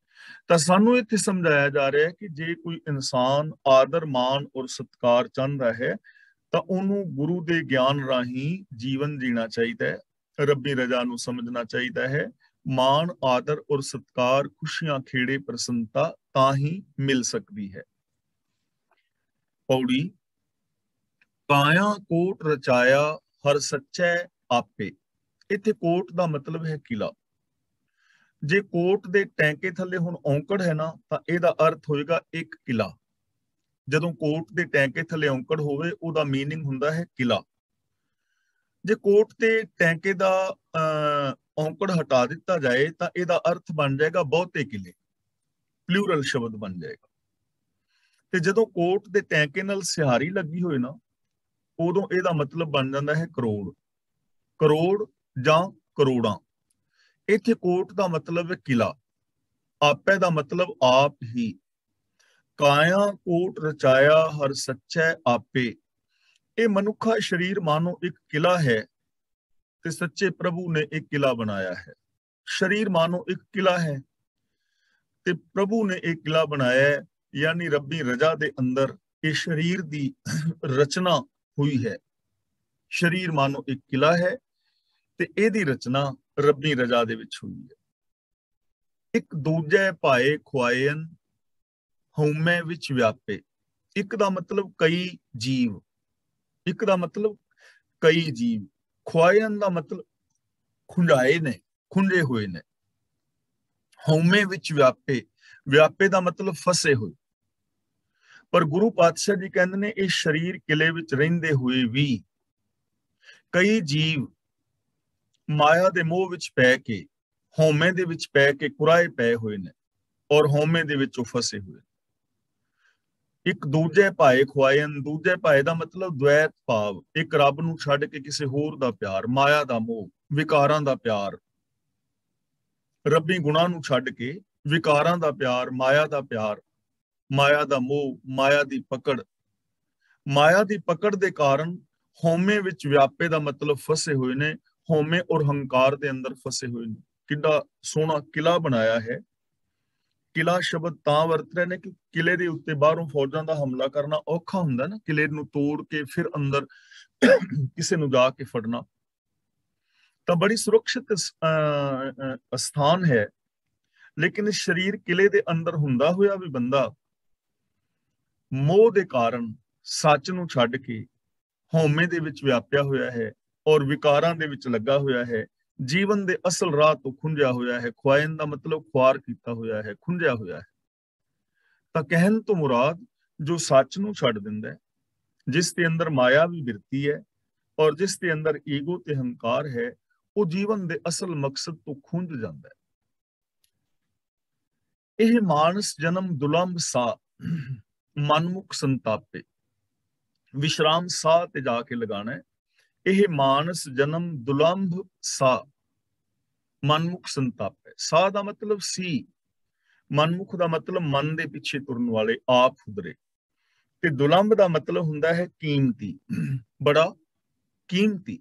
ਤਾਂ ਸਾਨੂੰ ਇੱਥੇ ਸਮਝਾਇਆ ਜਾ ਰਿਹਾ ਹੈ ਕਿ ਜੇ ਕੋਈ ਇਨਸਾਨ ਆਦਰ, ਮਾਣ ਔਰ ਸਤਿਕਾਰ ਚਾਹੁੰਦਾ ਹੈ ਤਾਂ ਉਹਨੂੰ ਗੁਰੂ ਦੇ ਗਿਆਨ ਰਾਹੀਂ ਜੀਵਨ ਜੀਣਾ ਚਾਹੀਦਾ ਹੈ, ਰੱਬੀ ਰਜ਼ਾ ਨੂੰ ਸਮਝਣਾ ਚਾਹੀਦਾ ਹੈ। ਮਾਣ, ਆਦਰ ਔਰ ਸਤਿਕਾਰ, ਖੁਸ਼ੀਆਂ, ਖੇੜੇ, ਪ੍ਰਸੰਨਤਾ ਤਾਂ ਹੀ ਮਿਲ ਸਕਦੀ ਹੈ। ਪੌੜੀ। ਕਾਇਆ ਕੋਟ ਰਚਾਇਆ ਹਰ ਸੱਚੈ ਆਪੇ। ਇੱਥੇ ਕੋਟ ਦਾ ਮਤਲਬ ਹੈ ਕਿਲਾ। ਜੇ ਕੋਟ ਦੇ ਟੈਂਕੇ ਥੱਲੇ ਹੁਣ ਔਂਕੜ ਹੈ ਨਾ, ਤਾਂ ਇਹਦਾ ਅਰਥ ਹੋਏਗਾ ਇੱਕ ਕਿਲਾ। ਜਦੋਂ ਕੋਟ ਦੇ ਟੈਂਕੇ ਥੱਲੇ ਔਂਕੜ ਹੋਵੇ, ਉਹਦਾ ਮੀਨਿੰਗ ਹੁੰਦਾ ਹੈ ਕਿਲਾ। ਜੇ ਕੋਟ ਤੇ ਟੈਂਕੇ ਦਾ ਔਂਕੜ ਹਟਾ ਦਿੱਤਾ ਜਾਏ ਤਾਂ ਇਹਦਾ ਅਰਥ ਬਣ ਜਾਏਗਾ ਬਹੁਤੇ ਕਿਲੇ, ਪਲੂਰਲ ਸ਼ਬਦ ਬਣ ਜਾਏਗਾ। ਤੇ ਜਦੋਂ ਕੋਟ ਦੇ ਟੈਂਕੇ ਨਾਲ ਸਿਹਾਰੀ ਲੱਗੀ ਹੋਏ ਨਾ, ਉਦੋਂ ਇਹਦਾ ਮਤਲਬ ਬਣ ਜਾਂਦਾ ਹੈ ਕਰੋੜ। ਕਰੋੜ ਜਾਂ ਕਰੋੜਾਂ। ਇੱਥੇ ਕੋਟ ਦਾ ਮਤਲਬ ਹੈ ਕਿਲਾ, ਆਪੇ ਦਾ ਮਤਲਬ ਆਪ ਹੀ। ਕਾਇਆ ਕੋਟ ਰਚਾਇਆ ਹਰ ਸੱਚੈ ਆਪੇ। ਇਹ ਮਨੁੱਖਾ ਸਰੀਰ ਮਾਨੋ ਇੱਕ ਕਿਲਾ ਹੈ ਤੇ ਸੱਚੇ ਪ੍ਰਭੂ ਨੇ ਇੱਕ ਕਿਲਾ ਬਣਾਇਆ ਹੈ। ਸਰੀਰ ਮਾਨੋ ਇੱਕ ਕਿਲਾ ਹੈ ਤੇ ਪ੍ਰਭੂ ਨੇ ਇੱਕ ਕਿਲਾ ਬਣਾਇਆ ਹੈ, ਯਾਨੀ ਰੱਬੀ ਰਜ਼ਾ ਦੇ ਅੰਦਰ ਇਹ ਸਰੀਰ ਦੀ ਰਚਨਾ ਹੋਈ ਹੈ। ਸਰੀਰ ਮਾਨੋ ਇੱਕ ਕਿਲਾ ਹੈ ਤੇ ਇਹਦੀ ਰਚਨਾ ਰੱਬੀ ਰਜ਼ਾ ਦੇ ਵਿੱਚ ਹੋਈ ਹੈ। ਇੱਕ ਦੂਜੇ ਭਾਏ ਖੁਆਇਨ ਹਉਮੈ ਵਿੱਚ ਵਿਆਪੇ। ਇੱਕ ਦਾ ਮਤਲਬ ਕਈ ਜੀਵ, ਇੱਕ ਦਾ ਮਤਲਬ ਕਈ ਜੀਵ। ਖੁਆਇਨ ਦਾ ਮਤਲਬ ਖੁੰਝਾਏ ਨੇ, ਖੁੰਝੇ ਹੋਏ ਨੇ। ਹਉਮੈ ਵਿੱਚ ਵਿਆਪੇ, ਵਿਆਪੇ ਦਾ ਮਤਲਬ ਫਸੇ ਹੋਏ। ਪਰ ਗੁਰੂ ਪਾਤਸ਼ਾਹ ਜੀ ਕਹਿੰਦੇ ਨੇ ਇਹ ਸਰੀਰ ਕਿਲੇ ਵਿੱਚ ਰਹਿੰਦੇ ਹੋਏ ਵੀ ਕਈ ਜੀਵ ਮਾਇਆ ਦੇ ਮੋਹ ਵਿੱਚ ਪੈ ਕੇ, ਹਉਮੈ ਦੇ ਵਿੱਚ ਪੈ ਕੇ ਕੁਰਾਏ ਪਏ ਹੋਏ ਨੇ ਔਰ ਹਉਮੈ ਦੇ ਵਿੱਚ ਉਹ ਫਸੇ ਹੋਏ। ਇੱਕ ਦੂਜੇ ਭਾਏ ਖੁਆਇਨ, ਦੂਜੇ ਭਾਏ ਦਾ ਮਤਲਬ ਦ્વੈਤ ਭਾਵ, ਇੱਕ ਰੱਬ ਨੂੰ ਛੱਡ ਕੇ ਕਿਸੇ ਹੋਰ ਦਾ ਪਿਆਰ, ਮਾਇਆ ਦਾ ਮੋਹ, ਵਿਕਾਰਾਂ ਦਾ ਪਿਆਰ। ਰੱਬੀ ਗੁਣਾਂ ਨੂੰ ਛੱਡ ਕੇ ਵਿਕਾਰਾਂ ਦਾ ਪਿਆਰ, ਮਾਇਆ ਦਾ ਪਿਆਰ, ਮਾਇਆ ਦਾ ਮੋਹ, ਮਾਇਆ ਦੀ ਪਕੜ। ਮਾਇਆ ਦੀ ਪਕੜ ਦੇ ਕਾਰਨ ਹਉਮੈ ਵਿੱਚ ਵਿਆਪੇ ਦਾ ਮਤਲਬ ਫਸੇ ਹੋਏ ਨੇ, ਹਉਮੈ ਔਰ ਹੰਕਾਰ ਦੇ ਅੰਦਰ ਫਸੇ ਹੋਏ ਨੇ। ਕਿੱਡਾ ਸੋਹਣਾ ਕਿਲਾ ਬਣਾਇਆ ਹੈ। ਕਿਲਾ ਸ਼ਬਦ ਤਾਂ ਵਰਤ ਰਹੇ ਨੇ ਕਿ ਕਿਲੇ ਦੇ ਉੱਤੇ ਬਾਹਰੋਂ ਫੌਜਾਂ ਦਾ ਹਮਲਾ ਕਰਨਾ ਔਖਾ ਹੁੰਦਾ ਨਾ, ਕਿਲੇ ਨੂੰ ਤੋੜ ਕੇ ਫਿਰ ਅੰਦਰ ਕਿਸੇ ਨੂੰ ਜਾ ਕੇ ਫੜਨਾ। ਤਾਂ ਬੜੀ ਸੁਰੱਖਿਅਤ ਸਥਾਨ ਹੈ, ਲੇਕਿਨ ਸਰੀਰ ਕਿਲੇ ਦੇ ਅੰਦਰ ਹੁੰਦਾ ਹੋਇਆ ਵੀ ਬੰਦਾ ਮੋਹ ਦੇ ਕਾਰਨ ਸੱਚ ਨੂੰ ਛੱਡ ਕੇ ਹਉਮੈ ਦੇ ਵਿੱਚ ਵਿਆਪਿਆ ਹੋਇਆ ਹੈ ਔਰ ਵਿਕਾਰਾਂ ਦੇ ਵਿੱਚ ਲੱਗਾ ਹੋਇਆ ਹੈ, ਜੀਵਨ ਦੇ ਅਸਲ ਰਾਹ ਤੋਂ ਖੁੰਝਿਆ ਹੋਇਆ ਹੈ। ਖੁਆਇਨ ਦਾ ਮਤਲਬ ਖੁਆਰ ਕੀਤਾ ਹੋਇਆ ਹੈ, ਖੁੰਝਿਆ ਹੋਇਆ ਹੈ। ਤਾਂ ਕਹਿਣ ਤੋਂ ਮੁਰਾਦ ਜੋ ਸੱਚ ਨੂੰ ਛੱਡ ਦਿੰਦਾ ਹੈ, ਜਿਸ ਦੇ ਅੰਦਰ ਮਾਇਆ ਵੀ ਬਿਰਤੀ ਹੈ ਔਰ ਜਿਸ ਦੇ ਅੰਦਰ ਈਗੋ ਤੇ ਹੰਕਾਰ ਹੈ, ਉਹ ਜੀਵਨ ਦੇ ਅਸਲ ਮਕਸਦ ਤੋਂ ਖੁੰਝ ਜਾਂਦਾ ਹੈ। ਇਹ ਮਾਨਸ ਜਨਮ ਦੁਲੰਭ ਸਾ। ਮਨਮੁਖ ਸੰਤਾਪੇ, ਵਿਸ਼ਰਾਮ ਸਾਹ ਤੇ ਜਾ ਕੇ ਲਗਾਣਾ ਹੈ। ਇਹ ਮਾਨਸ ਜਨਮ ਦੁਲੰਭ ਸਾਹ, ਮਨਮੁਖ ਸੰਤਾਪੇ। ਸਾਹ ਦਾ ਮਤਲਬ ਸੀ, ਮਨਮੁਖ ਦਾ ਮਤਲਬ ਮਨ ਦੇ ਪਿੱਛੇ ਤੁਰਨ ਵਾਲੇ, ਆਪ ਖੁਦਰੇ, ਤੇ ਦੁਲੰਭ ਦਾ ਮਤਲਬ ਹੁੰਦਾ ਹੈ ਕੀਮਤੀ, ਬੜਾ ਕੀਮਤੀ।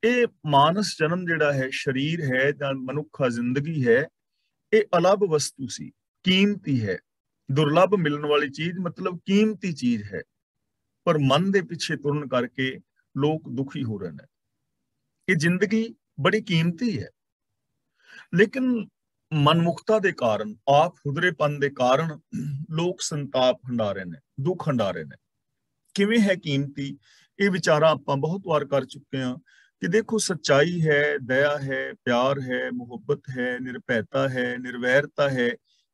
ਇਹ ਮਾਨਸ ਜਨਮ ਜਿਹੜਾ ਹੈ, ਸਰੀਰ ਹੈ ਜਾਂ ਮਨੁੱਖਾ ਜ਼ਿੰਦਗੀ ਹੈ, ਇਹ ਅਲੱਭ ਵਸਤੂ ਸੀ, ਕੀਮਤੀ ਹੈ, ਦੁਰਲੱਭ ਮਿਲਣ ਵਾਲੀ ਚੀਜ਼, ਮਤਲਬ ਕੀਮਤੀ ਚੀਜ਼ ਹੈ। ਪਰ ਮਨ ਦੇ ਪਿੱਛੇ ਤੁਰਨ ਕਰਕੇ ਲੋਕ ਦੁਖੀ ਹੋ ਰਹੇ ਨੇ। ਇਹ ਜ਼ਿੰਦਗੀ ਬੜੀ ਕੀਮਤੀ ਹੈ, ਲੇਕਿਨ ਮਨਮੁਖਤਾ ਦੇ ਕਾਰਨ, ਆਪ ਖੁਦਰੇਪਨ ਦੇ ਕਾਰਨ ਲੋਕ ਸੰਤਾਪ ਹੰਡਾ ਰਹੇ ਨੇ, ਦੁੱਖ ਹੰਡਾ ਰਹੇ ਨੇ। ਕਿਵੇਂ ਹੈ ਕੀਮਤੀ? ਇਹ ਵਿਚਾਰਾ ਆਪਾਂ ਬਹੁਤ ਵਾਰ ਕਰ ਚੁੱਕੇ ਹਾਂ ਕਿ ਦੇਖੋ, ਸੱਚਾਈ ਹੈ, ਦਇਆ ਹੈ, ਪਿਆਰ ਹੈ, ਮੁਹੱਬਤ ਹੈ, ਨਿਰਭੈਤਾ ਹੈ, ਨਿਰਵੈਰਤਾ ਹੈ,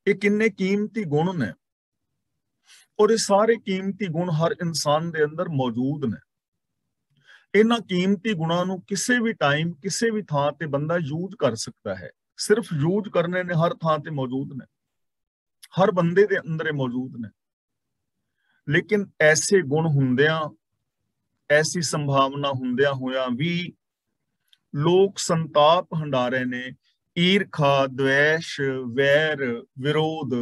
ਇਹ ਕਿੰਨੇ ਕੀਮਤੀ ਗੁਣ ਨੇ, ਔਰ ਇਹ ਸਾਰੇ ਕੀਮਤੀ ਗੁਣ ਹਰ ਇਨਸਾਨ ਦੇ ਅੰਦਰ ਮੌਜੂਦ ਨੇ। ਇਹਨਾਂ ਕੀਮਤੀ ਗੁਣਾਂ ਨੂੰ ਕਿਸੇ ਵੀ ਟਾਈਮ, ਕਿਸੇ ਵੀ ਥਾਂ ਤੇ ਬੰਦਾ ਯੂਜ਼ ਕਰ ਸਕਦਾ ਹੈ। ਸਿਰਫ ਯੂਜ਼ ਕਰਨੇ ਨੇ, ਹਰ ਥਾਂ ਤੇ ਮੌਜੂਦ ਨੇ, ਹਰ ਬੰਦੇ ਦੇ ਅੰਦਰ ਇਹ ਮੌਜੂਦ ਨੇ। ਲੇਕਿਨ ਐਸੇ ਗੁਣ ਹੁੰਦਿਆਂ, ਐਸੀ ਸੰਭਾਵਨਾ ਹੁੰਦਿਆਂ ਹੋਇਆਂ ਵੀ ਲੋਕ ਸੰਤਾਪ ਹੰਡਾ ਰਹੇ ਨੇ। ਈਰਖਾ, ਦਵੇਸ਼, ਵੈਰ, ਵਿਰੋਧ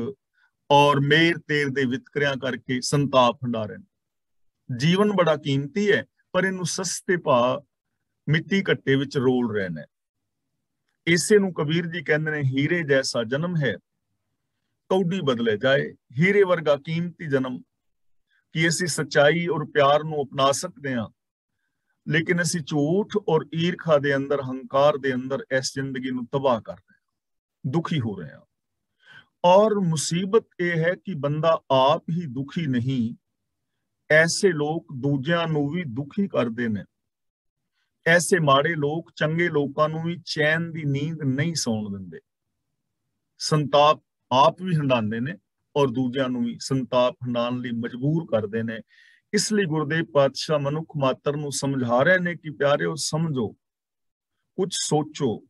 ਔਰ ਮੇਰ ਤੇਰ ਦੇ ਵਿਤਕਰਿਆਂ ਕਰਕੇ ਸੰਤਾਪ ਹੰਡਾ ਰਹੇ ਨੇ। ਜੀਵਨ ਬੜਾ ਕੀਮਤੀ ਹੈ, ਪਰ ਇਹਨੂੰ ਸਸਤੇ ਭਾਅ ਮਿੱਟੀ ਘੱਟੇ ਵਿੱਚ ਰੋਲ ਰਹੇ ਨੇ। ਇਸੇ ਨੂੰ ਕਬੀਰ ਜੀ ਕਹਿੰਦੇ ਨੇ, ਹੀਰੇ ਜੈਸਾ ਜਨਮ ਹੈ ਕੌਡੀ ਬਦਲੇ ਜਾਏ। ਹੀਰੇ ਵਰਗਾ ਕੀਮਤੀ ਜਨਮ ਕਿ ਅਸੀਂ ਸੱਚਾਈ ਔਰ ਪਿਆਰ ਨੂੰ ਅਪਣਾ ਸਕਦੇ ਹਾਂ, ਲੇਕਿਨ ਅਸੀਂ ਝੂਠ ਔਰ ਈਰਖਾ ਦੇ ਅੰਦਰ, ਹੰਕਾਰ ਦੇ ਅੰਦਰ ਇਸ ਜ਼ਿੰਦਗੀ ਨੂੰ ਤਬਾਹ ਕਰ ਰਹੇ ਹਾਂ, ਦੁਖੀ ਹੋ ਰਹੇ ਹਾਂ। ਔਰ ਮੁਸੀਬਤ ਇਹ ਹੈ ਕਿ ਬੰਦਾ ਆਪ ਹੀ ਦੁਖੀ ਨਹੀਂ, ਐਸੇ ਲੋਕ ਦੂਜਿਆਂ ਨੂੰ ਵੀ ਦੁਖੀ ਕਰਦੇ ਨੇ। ਐਸੇ ਮਾੜੇ ਲੋਕ ਚੰਗੇ ਲੋਕਾਂ ਨੂੰ ਵੀ ਚੈਨ ਦੀ ਨੀਂਦ ਨਹੀਂ ਸੌਣ ਦਿੰਦੇ। ਸੰਤਾਪ ਆਪ ਵੀ ਹੰਡਾਉਂਦੇ ਨੇ ਔਰ ਦੂਜਿਆਂ ਨੂੰ ਵੀ ਸੰਤਾਪ ਹੰਡਾਉਣ ਲਈ ਮਜਬੂਰ ਕਰਦੇ ਨੇ। ਇਸ ਲਈ ਗੁਰਦੇਵ ਪਾਤਸ਼ਾਹ ਮਨੁੱਖ ਮਾਤਰ ਨੂੰ ਸਮਝਾ ਰਹੇ ਨੇ ਕਿ ਪਿਆਰਿਓ, ਸਮਝੋ, ਕੁਝ ਸੋਚੋ,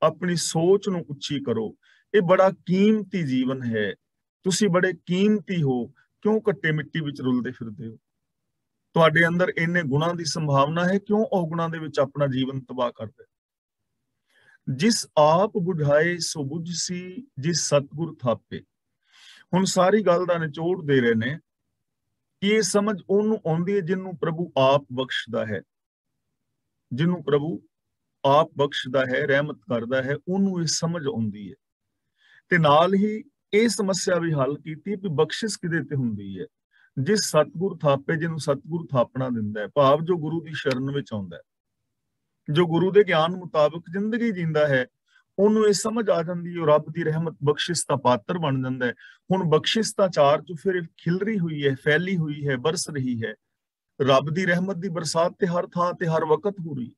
ਆਪਣੀ ਸੋਚ ਨੂੰ ਉੱਚੀ ਕਰੋ। ਇਹ ਬੜਾ ਕੀਮਤੀ ਜੀਵਨ ਹੈ, ਤੁਸੀਂ ਬੜੇ ਕੀਮਤੀ ਹੋ, ਕਿਉਂ ਘੱਟੇ ਮਿੱਟੀ ਵਿੱਚ ਰੁਲਦੇ ਫਿਰਦੇ ਹੋ? ਤੁਹਾਡੇ ਅੰਦਰ ਇੰਨੇ ਗੁਣਾਂ ਦੀ ਸੰਭਾਵਨਾ ਹੈ, ਕਿਉਂ ਔਗੁਣਾਂ ਦੇ ਵਿੱਚ ਆਪਣਾ ਜੀਵਨ ਤਬਾਹ ਕਰਦੇ? ਜਿਸ ਆਪ ਬੁਝਾਏ ਸੋ ਬੁਝਸੀ, ਜਿਸ ਸਤਿਗੁਰ ਥਾਪੇ। ਹੁਣ ਸਾਰੀ ਗੱਲ ਦਾ ਨਿਚੋੜ ਦੇ ਰਹੇ ਨੇ ਕਿ ਇਹ ਸਮਝ ਉਹਨੂੰ ਆਉਂਦੀ ਹੈ ਜਿਹਨੂੰ ਪ੍ਰਭੂ ਆਪ ਬਖਸ਼ਦਾ ਹੈ, ਜਿਹਨੂੰ ਪ੍ਰਭੂ ਆਪ ਬਖਸ਼ਦਾ ਹੈ, ਰਹਿਮਤ ਕਰਦਾ ਹੈ, ਉਹਨੂੰ ਇਹ ਸਮਝ ਆਉਂਦੀ ਹੈ। ਤੇ ਨਾਲ ਹੀ ਇਹ ਸਮੱਸਿਆ ਵੀ ਹੱਲ ਕੀਤੀ ਕਿ ਬਖਸ਼ਿਸ਼ ਕਿਹਦੇ ਤੇ ਹੁੰਦੀ ਹੈ? ਜਿਸ ਸਤਿਗੁਰ ਥਾਪੇ, ਜਿਹਨੂੰ ਸਤਿਗੁਰ ਥਾਪਣਾ ਦਿੰਦਾ ਹੈ, ਭਾਵ ਜੋ ਗੁਰੂ ਦੀ ਸ਼ਰਨ ਵਿੱਚ ਆਉਂਦਾ ਹੈ, ਜੋ ਗੁਰੂ ਦੇ ਗਿਆਨ ਮੁਤਾਬਕ ਜ਼ਿੰਦਗੀ ਜੀਂਦਾ ਹੈ, ਉਹਨੂੰ ਇਹ ਸਮਝ ਆ ਜਾਂਦੀ ਹੈ, ਉਹ ਰੱਬ ਦੀ ਰਹਿਮਤ ਬਖਸ਼ਿਸ਼ ਦਾ ਪਾਤਰ ਬਣ ਜਾਂਦਾ ਹੈ। ਹੁਣ ਬਖਸ਼ਿਸ਼ ਦਾ ਚਾਰ ਚ ਫਿਰ ਖਿਲਰੀ ਹੋਈ ਹੈ, ਫੈਲੀ ਹੋਈ ਹੈ, ਬਰਸ ਰਹੀ ਹੈ। ਰੱਬ ਦੀ ਰਹਿਮਤ ਦੀ ਬਰਸਾਤ ਤੇ ਹਰ ਥਾਂ ਤੇ ਹਰ ਵਕਤ ਹੋ ਰਹੀ।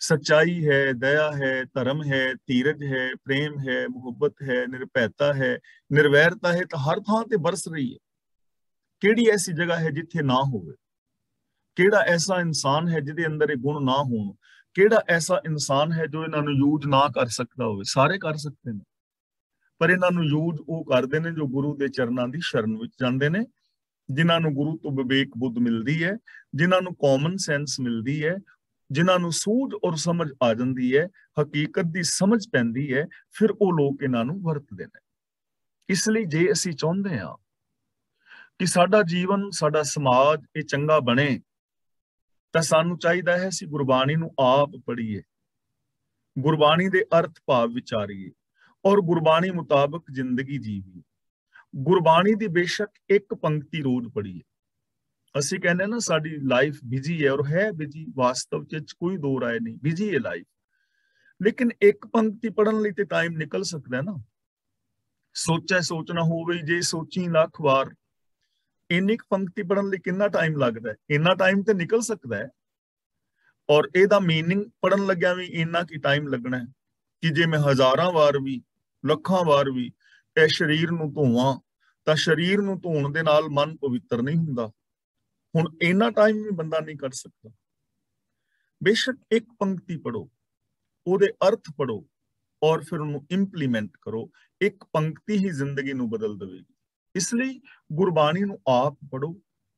ਸੱਚਾਈ ਹੈ, ਦਇਆ ਹੈ, ਧਰਮ ਹੈ, ਧੀਰਜ ਹੈ, ਪ੍ਰੇਮ ਹੈ, ਮੁਹੱਬਤ ਹੈ, ਨਿਰਭੈਤਾ ਹੈ, ਨਿਰਵੈਰਤਾ ਹੈ, ਤਾਂ ਹਰ ਥਾਂ ਤੇ ਬਰਸ ਰਹੀ ਹੈ। ਕਿਹੜੀ ਐਸੀ ਜਗ੍ਹਾ ਹੈ ਜਿੱਥੇ ਨਾ ਹੋਵੇ? ਕਿਹੜਾ ਐਸਾ ਇਨਸਾਨ ਹੈ ਜਿਹਦੇ ਅੰਦਰ ਇਹ ਗੁਣ ਨਾ ਹੋਣ? ਕਿਹੜਾ ਐਸਾ ਇਨਸਾਨ ਹੈ ਜੋ ਇਹਨਾਂ ਨੂੰ ਯੂਜ਼ ਨਾ ਕਰ ਸਕਦਾ ਹੋਵੇ? ਸਾਰੇ ਕਰ ਸਕਦੇ ਨੇ, ਪਰ ਇਹਨਾਂ ਨੂੰ ਯੂਜ਼ ਉਹ ਕਰਦੇ ਨੇ ਜੋ ਗੁਰੂ ਦੇ ਚਰਨਾਂ ਦੀ ਸ਼ਰਨ ਵਿੱਚ ਜਾਂਦੇ ਨੇ, ਜਿਨ੍ਹਾਂ ਨੂੰ ਗੁਰੂ ਤੋਂ ਵਿਵੇਕ ਬੁੱਧ ਮਿਲਦੀ ਹੈ, ਜਿਨ੍ਹਾਂ ਨੂੰ ਕਾਮਨ ਸੈਂਸ ਮਿਲਦੀ ਹੈ, ਜਿਨ੍ਹਾਂ ਨੂੰ ਸੂਝ ਔਰ ਸਮਝ ਆ ਜਾਂਦੀ ਹੈ, ਹਕੀਕਤ ਦੀ ਸਮਝ ਪੈਂਦੀ ਹੈ, ਫਿਰ ਉਹ ਲੋਕ ਇਹਨਾਂ ਨੂੰ ਵਰਤਦੇ ਨੇ। ਇਸ ਲਈ ਜੇ ਅਸੀਂ ਚਾਹੁੰਦੇ ਹਾਂ ਕਿ ਸਾਡਾ ਜੀਵਨ, ਸਾਡਾ ਸਮਾਜ ਇਹ ਚੰਗਾ ਬਣੇ, ਤਾਂ ਸਾਨੂੰ ਚਾਹੀਦਾ ਹੈ ਅਸੀਂ ਗੁਰਬਾਣੀ ਨੂੰ ਆਪ ਪੜ੍ਹੀਏ, ਗੁਰਬਾਣੀ ਦੇ ਅਰਥ ਭਾਵ ਵਿਚਾਰੀਏ ਔਰ ਗੁਰਬਾਣੀ ਮੁਤਾਬਕ ਜ਼ਿੰਦਗੀ ਜੀਵੀਏ। ਗੁਰਬਾਣੀ ਦੀ ਬੇਸ਼ੱਕ ਇੱਕ ਪੰਕਤੀ ਰੋਜ਼ ਪੜ੍ਹੀਏ। ਅਸੀਂ ਕਹਿੰਦੇ ਨਾ ਸਾਡੀ ਲਾਈਫ ਬਿਜੀ ਹੈ, ਔਰ ਹੈ ਬਿਜੀ, ਵਾਸਤਵ ਚ ਕੋਈ ਦੋ ਰਾਏ ਨਹੀਂ, ਬਿਜੀ ਹੈ ਲਾਈਫ, ਲੇਕਿਨ ਇੱਕ ਪੰਕਤੀ ਪੜ੍ਹਨ ਲਈ ਤੇ ਟਾਈਮ ਨਿਕਲ ਸਕਦਾ ਨਾ। ਸੋਚਣਾ ਹੋਵੇ ਜੇ ਸੋਚੀ ਲੱਖ ਵਾਰ, ਇੰਨੀ ਪੰਕਤੀ ਪੜ੍ਹਨ ਲਈ ਕਿੰਨਾ ਟਾਈਮ ਲੱਗਦਾ ਹੈ? ਇੰਨਾ ਟਾਈਮ ਤੇ ਨਿਕਲ ਸਕਦਾ ਹੈ। ਔਰ ਇਹਦਾ ਮੀਨਿੰਗ ਪੜ੍ਹਨ ਲੱਗਿਆ ਵੀ ਇੰਨਾ ਕੀ ਟਾਈਮ ਲੱਗਣਾ ਹੈ ਕਿ ਜੇ ਮੈਂ ਹਜ਼ਾਰਾਂ ਵਾਰ ਵੀ, ਲੱਖਾਂ ਵਾਰ ਵੀ ਇਹ ਸਰੀਰ ਨੂੰ ਧੋਵਾਂ, ਤਾਂ ਸਰੀਰ ਨੂੰ ਧੋਣ ਦੇ ਨਾਲ ਮਨ ਪਵਿੱਤਰ ਨਹੀਂ ਹੁੰਦਾ। ਹੁਣ ਇੰਨਾ ਟਾਈਮ ਵੀ ਬੰਦਾ ਨਹੀਂ ਕੱਢ ਸਕਦਾ। ਬੇਸ਼ੱਕ ਇੱਕ ਪੰਕਤੀ ਪੜੋ, ਉਹਦੇ ਅਰਥ ਪੜੋ ਔਰ ਫਿਰ ਉਹਨੂੰ ਇੰਪਲੀਮੈਂਟ ਕਰੋ। ਇੱਕ ਪੰਕਤੀ ਹੀ ਜ਼ਿੰਦਗੀ ਨੂੰ ਬਦਲ ਦੇਵੇਗੀ। इसलिए गुरबाणी नूं आप पढ़ो,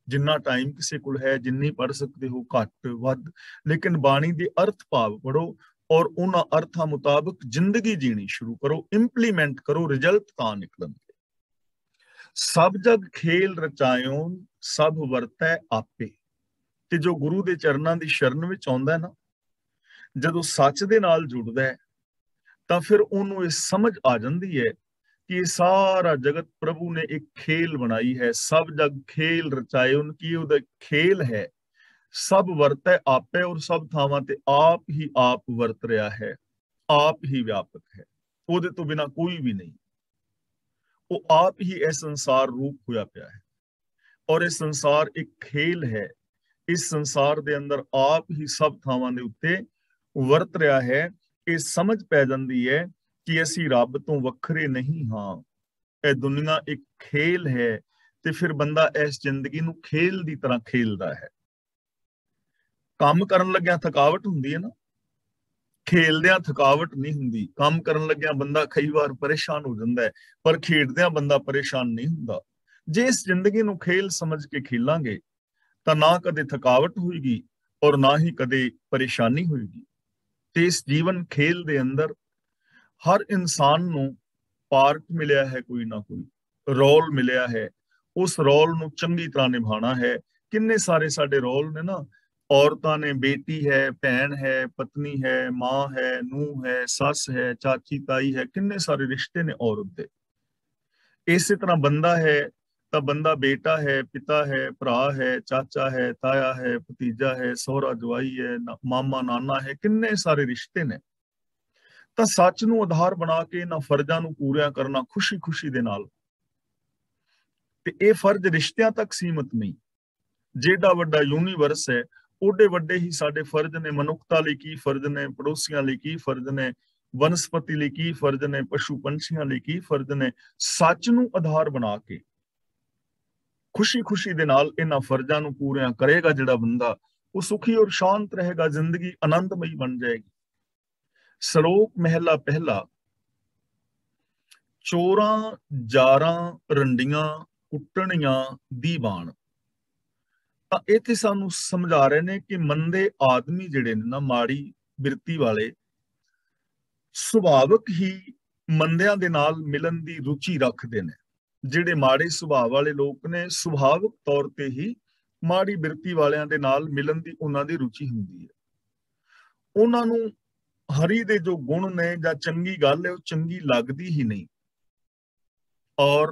जिन्ना टाइम किसी कोल है, जिन्नी पढ़ सकते हो, घट वध, लेकिन बाणी दे अर्थ भाव पढ़ो और उन्हां अर्थां मुताबिक जिंदगी जीनी शुरू करो, इंप्लीमेंट करो, रिजल्ट तां निकलणगे। सब जग खेल रचायो सब वरतै आपे। ਤੇ ਜੋ ਗੁਰੂ ਦੇ ਚਰਨਾਂ ਦੀ ਸ਼ਰਨ ਵਿੱਚ ਆਉਂਦਾ ਨਾ, ਜਦੋਂ ਸੱਚ ਦੇ ਨਾਲ ਜੁੜਦਾ ਹੈ, ਤਾਂ ਫਿਰ ਉਹਨੂੰ ਇਹ ਸਮਝ ਆ ਜਾਂਦੀ ਹੈ ਕਿ ਇਹ ਸਾਰਾ ਜਗਤ ਪ੍ਰਭੂ ਨੇ ਇੱਕ ਖੇਲ ਬਣਾਈ ਹੈ। ਸਭ ਜਗ ਖੇਲ ਰਚਾਏ, ਉਨਕੀ ਉਹਦਾ ਖੇਲ ਹੈ। ਸਭ ਵਰਤੈ ਆਪੇ, ਔਰ ਸਭ ਥਾਵਾਂ ਤੇ ਆਪ ਹੀ ਆਪ ਵਰਤ ਰਿਹਾ ਹੈ, ਆਪ ਹੀ ਵਿਆਪਕ ਹੈ, ਉਹਦੇ ਤੋਂ ਬਿਨਾ ਕੋਈ ਵੀ ਨਹੀਂ। ਉਹ ਆਪ ਹੀ ਇਹ ਸੰਸਾਰ ਰੂਪ ਹੋਇਆ ਪਿਆ ਹੈ, ਔਰ ਇਹ ਸੰਸਾਰ ਇੱਕ ਖੇਲ ਹੈ। ਇਸ ਸੰਸਾਰ ਦੇ ਅੰਦਰ ਆਪ ਹੀ ਸਭ ਥਾਵਾਂ ਦੇ ਉੱਤੇ ਵਰਤ ਰਿਹਾ ਹੈ। ਇਹ ਸਮਝ ਪੈ ਜਾਂਦੀ ਹੈ ਕਿ ਅਸੀਂ ਰੱਬ ਤੋਂ ਵੱਖਰੇ ਨਹੀਂ ਹਾਂ, ਇਹ ਦੁਨੀਆ ਇੱਕ ਖੇਲ ਹੈ, ਤੇ ਫਿਰ ਬੰਦਾ ਇਸ ਜ਼ਿੰਦਗੀ ਨੂੰ ਖੇਲ ਦੀ ਤਰ੍ਹਾਂ ਖੇਲਦਾ ਹੈ। ਕੰਮ ਕਰਨ ਲੱਗਿਆਂ ਥਕਾਵਟ ਹੁੰਦੀ ਹੈ ਨਾ, ਖੇਲਦਿਆਂ ਥਕਾਵਟ ਨਹੀਂ ਹੁੰਦੀ। ਕੰਮ ਕਰਨ ਲੱਗਿਆਂ ਬੰਦਾ ਕਈ ਵਾਰ ਪਰੇਸ਼ਾਨ ਹੋ ਜਾਂਦਾ ਹੈ, ਪਰ ਖੇਡਦਿਆਂ ਬੰਦਾ ਪਰੇਸ਼ਾਨ ਨਹੀਂ ਹੁੰਦਾ। ਜੇ ਇਸ ਜ਼ਿੰਦਗੀ ਨੂੰ ਖੇਲ ਸਮਝ ਕੇ ਖੇਲਾਂਗੇ ਤਾਂ ਨਾ ਕਦੇ ਥਕਾਵਟ ਹੋਏਗੀ ਔਰ ਨਾ ਹੀ ਕਦੇ ਪਰੇਸ਼ਾਨੀ ਹੋਏਗੀ। ਤੇ ਇਸ ਜੀਵਨ ਖੇਲ ਦੇ ਅੰਦਰ ਹਰ ਇਨਸਾਨ ਨੂੰ ਪਾਰਟ ਮਿਲਿਆ ਹੈ, ਕੋਈ ਨਾ ਕੋਈ ਰੋਲ ਮਿਲਿਆ ਹੈ। ਉਸ ਰੋਲ ਨੂੰ ਚੰਗੀ ਤਰ੍ਹਾਂ ਨਿਭਾਉਣਾ ਹੈ। ਕਿੰਨੇ ਸਾਰੇ ਸਾਡੇ ਰੋਲ ਨੇ ਨਾ, ਔਰਤਾਂ ਨੇ ਬੇਟੀ ਹੈ, ਭੈਣ ਹੈ, ਪਤਨੀ ਹੈ, ਮਾਂ ਹੈ, ਨੂੰਹ ਹੈ, ਸੱਸ ਹੈ, ਚਾਚੀ ਤਾਈ ਹੈ, ਕਿੰਨੇ ਸਾਰੇ ਰਿਸ਼ਤੇ ਨੇ ਔਰਤ ਦੇ। ਇਸੇ ਤਰ੍ਹਾਂ ਬੰਦਾ ਹੈ ਤਾਂ ਬੰਦਾ ਬੇਟਾ ਹੈ, ਪਿਤਾ ਹੈ, ਭਰਾ ਹੈ, ਚਾਚਾ ਹੈ, ਤਾਇਆ ਹੈ, ਭਤੀਜਾ ਹੈ, ਸਹੁਰਾ ਜਵਾਈ ਹੈ, ਮਾਮਾ ਨਾਨਾ ਹੈ, ਕਿੰਨੇ ਸਾਰੇ ਰਿਸ਼ਤੇ ਨੇ। ਤਾਂ ਸੱਚ ਨੂੰ ਆਧਾਰ ਬਣਾ ਕੇ ਇਹਨਾਂ ਫਰਜ਼ਾਂ ਨੂੰ ਪੂਰਾ ਕਰਨਾ ਖੁਸ਼ੀ-ਖੁਸ਼ੀ ਦੇ ਨਾਲ। ਤੇ ਇਹ ਫਰਜ਼ ਰਿਸ਼ਤਿਆਂ ਤੱਕ ਸੀਮਤ ਨਹੀਂ। ਜਿਹੜਾ ਵੱਡਾ ਯੂਨੀਵਰਸ ਹੈ, ਓਡੇ ਵੱਡੇ ਹੀ ਸਾਡੇ ਫਰਜ਼ ਨੇ। ਮਨੁੱਖਤਾ ਲਈ ਕੀ ਫਰਜ਼ ਨੇ, ਪੜੋਸੀਆਂ ਲਈ ਕੀ ਫਰਜ਼ ਨੇ, ਵਨਸਪਤੀ ਲਈ ਕੀ ਫਰਜ਼ ਨੇ, ਪਸ਼ੂ ਪੰਛੀਆਂ ਲਈ ਕੀ ਫਰਜ਼ ਨੇ। ਸੱਚ ਨੂੰ ਆਧਾਰ ਬਣਾ ਕੇ ਖੁਸ਼ੀ-ਖੁਸ਼ੀ ਦੇ ਨਾਲ ਇਹਨਾਂ ਫਰਜ਼ਾਂ ਨੂੰ ਪੂਰਾ ਕਰੇਗਾ ਜਿਹੜਾ ਬੰਦਾ, ਉਹ ਸੁਖੀ ਔਰ ਸ਼ਾਂਤ ਰਹੇਗਾ, ਜ਼ਿੰਦਗੀ ਆਨੰਦਮਈ ਬਣ ਜਾਏਗੀ। ਸ਼ਲੋਕ ਮਹਿਲਾ ਪਹਿਲਾ। ਚੋਰਾਂ ਜਾਰਾਂ ਰੰਡੀਆਂ ਕੁੱਟਣੀਆਂ ਦੀ ਬਾਣ। ਤਾਂ ਇੱਥੇ ਸਾਨੂੰ ਸਮਝਾ ਰਹੇ ਨੇ ਕਿ ਮੰਦੇ ਆਦਮੀ ਜਿਹੜੇ ਨੇ ਨਾ, ਮਾੜੀ ਬਿਰਤੀ ਵਾਲੇ, ਸੁਭਾਵਿਕ ਹੀ ਮੰਦਿਆਂ ਦੇ ਨਾਲ ਮਿਲਣ ਦੀ ਰੁਚੀ ਰੱਖਦੇ ਨੇ। ਜਿਹੜੇ ਮਾੜੇ ਸੁਭਾਅ ਵਾਲੇ ਲੋਕ ਨੇ, ਸੁਭਾਵਿਕ ਤੌਰ ਤੇ ਹੀ ਮਾੜੀ ਬਿਰਤੀ ਵਾਲਿਆਂ ਦੇ ਨਾਲ ਮਿਲਣ ਦੀ ਉਹਨਾਂ ਦੀ ਰੁਚੀ ਹੁੰਦੀ ਹੈ। ਉਹਨਾਂ ਨੂੰ ਹਰੀ ਦੇ ਜੋ ਗੁਣ ਨੇ ਜਾਂ ਚੰਗੀ ਗੱਲ ਹੈ, ਉਹ ਚੰਗੀ ਲੱਗਦੀ ਹੀ ਨਹੀਂ। ਔਰ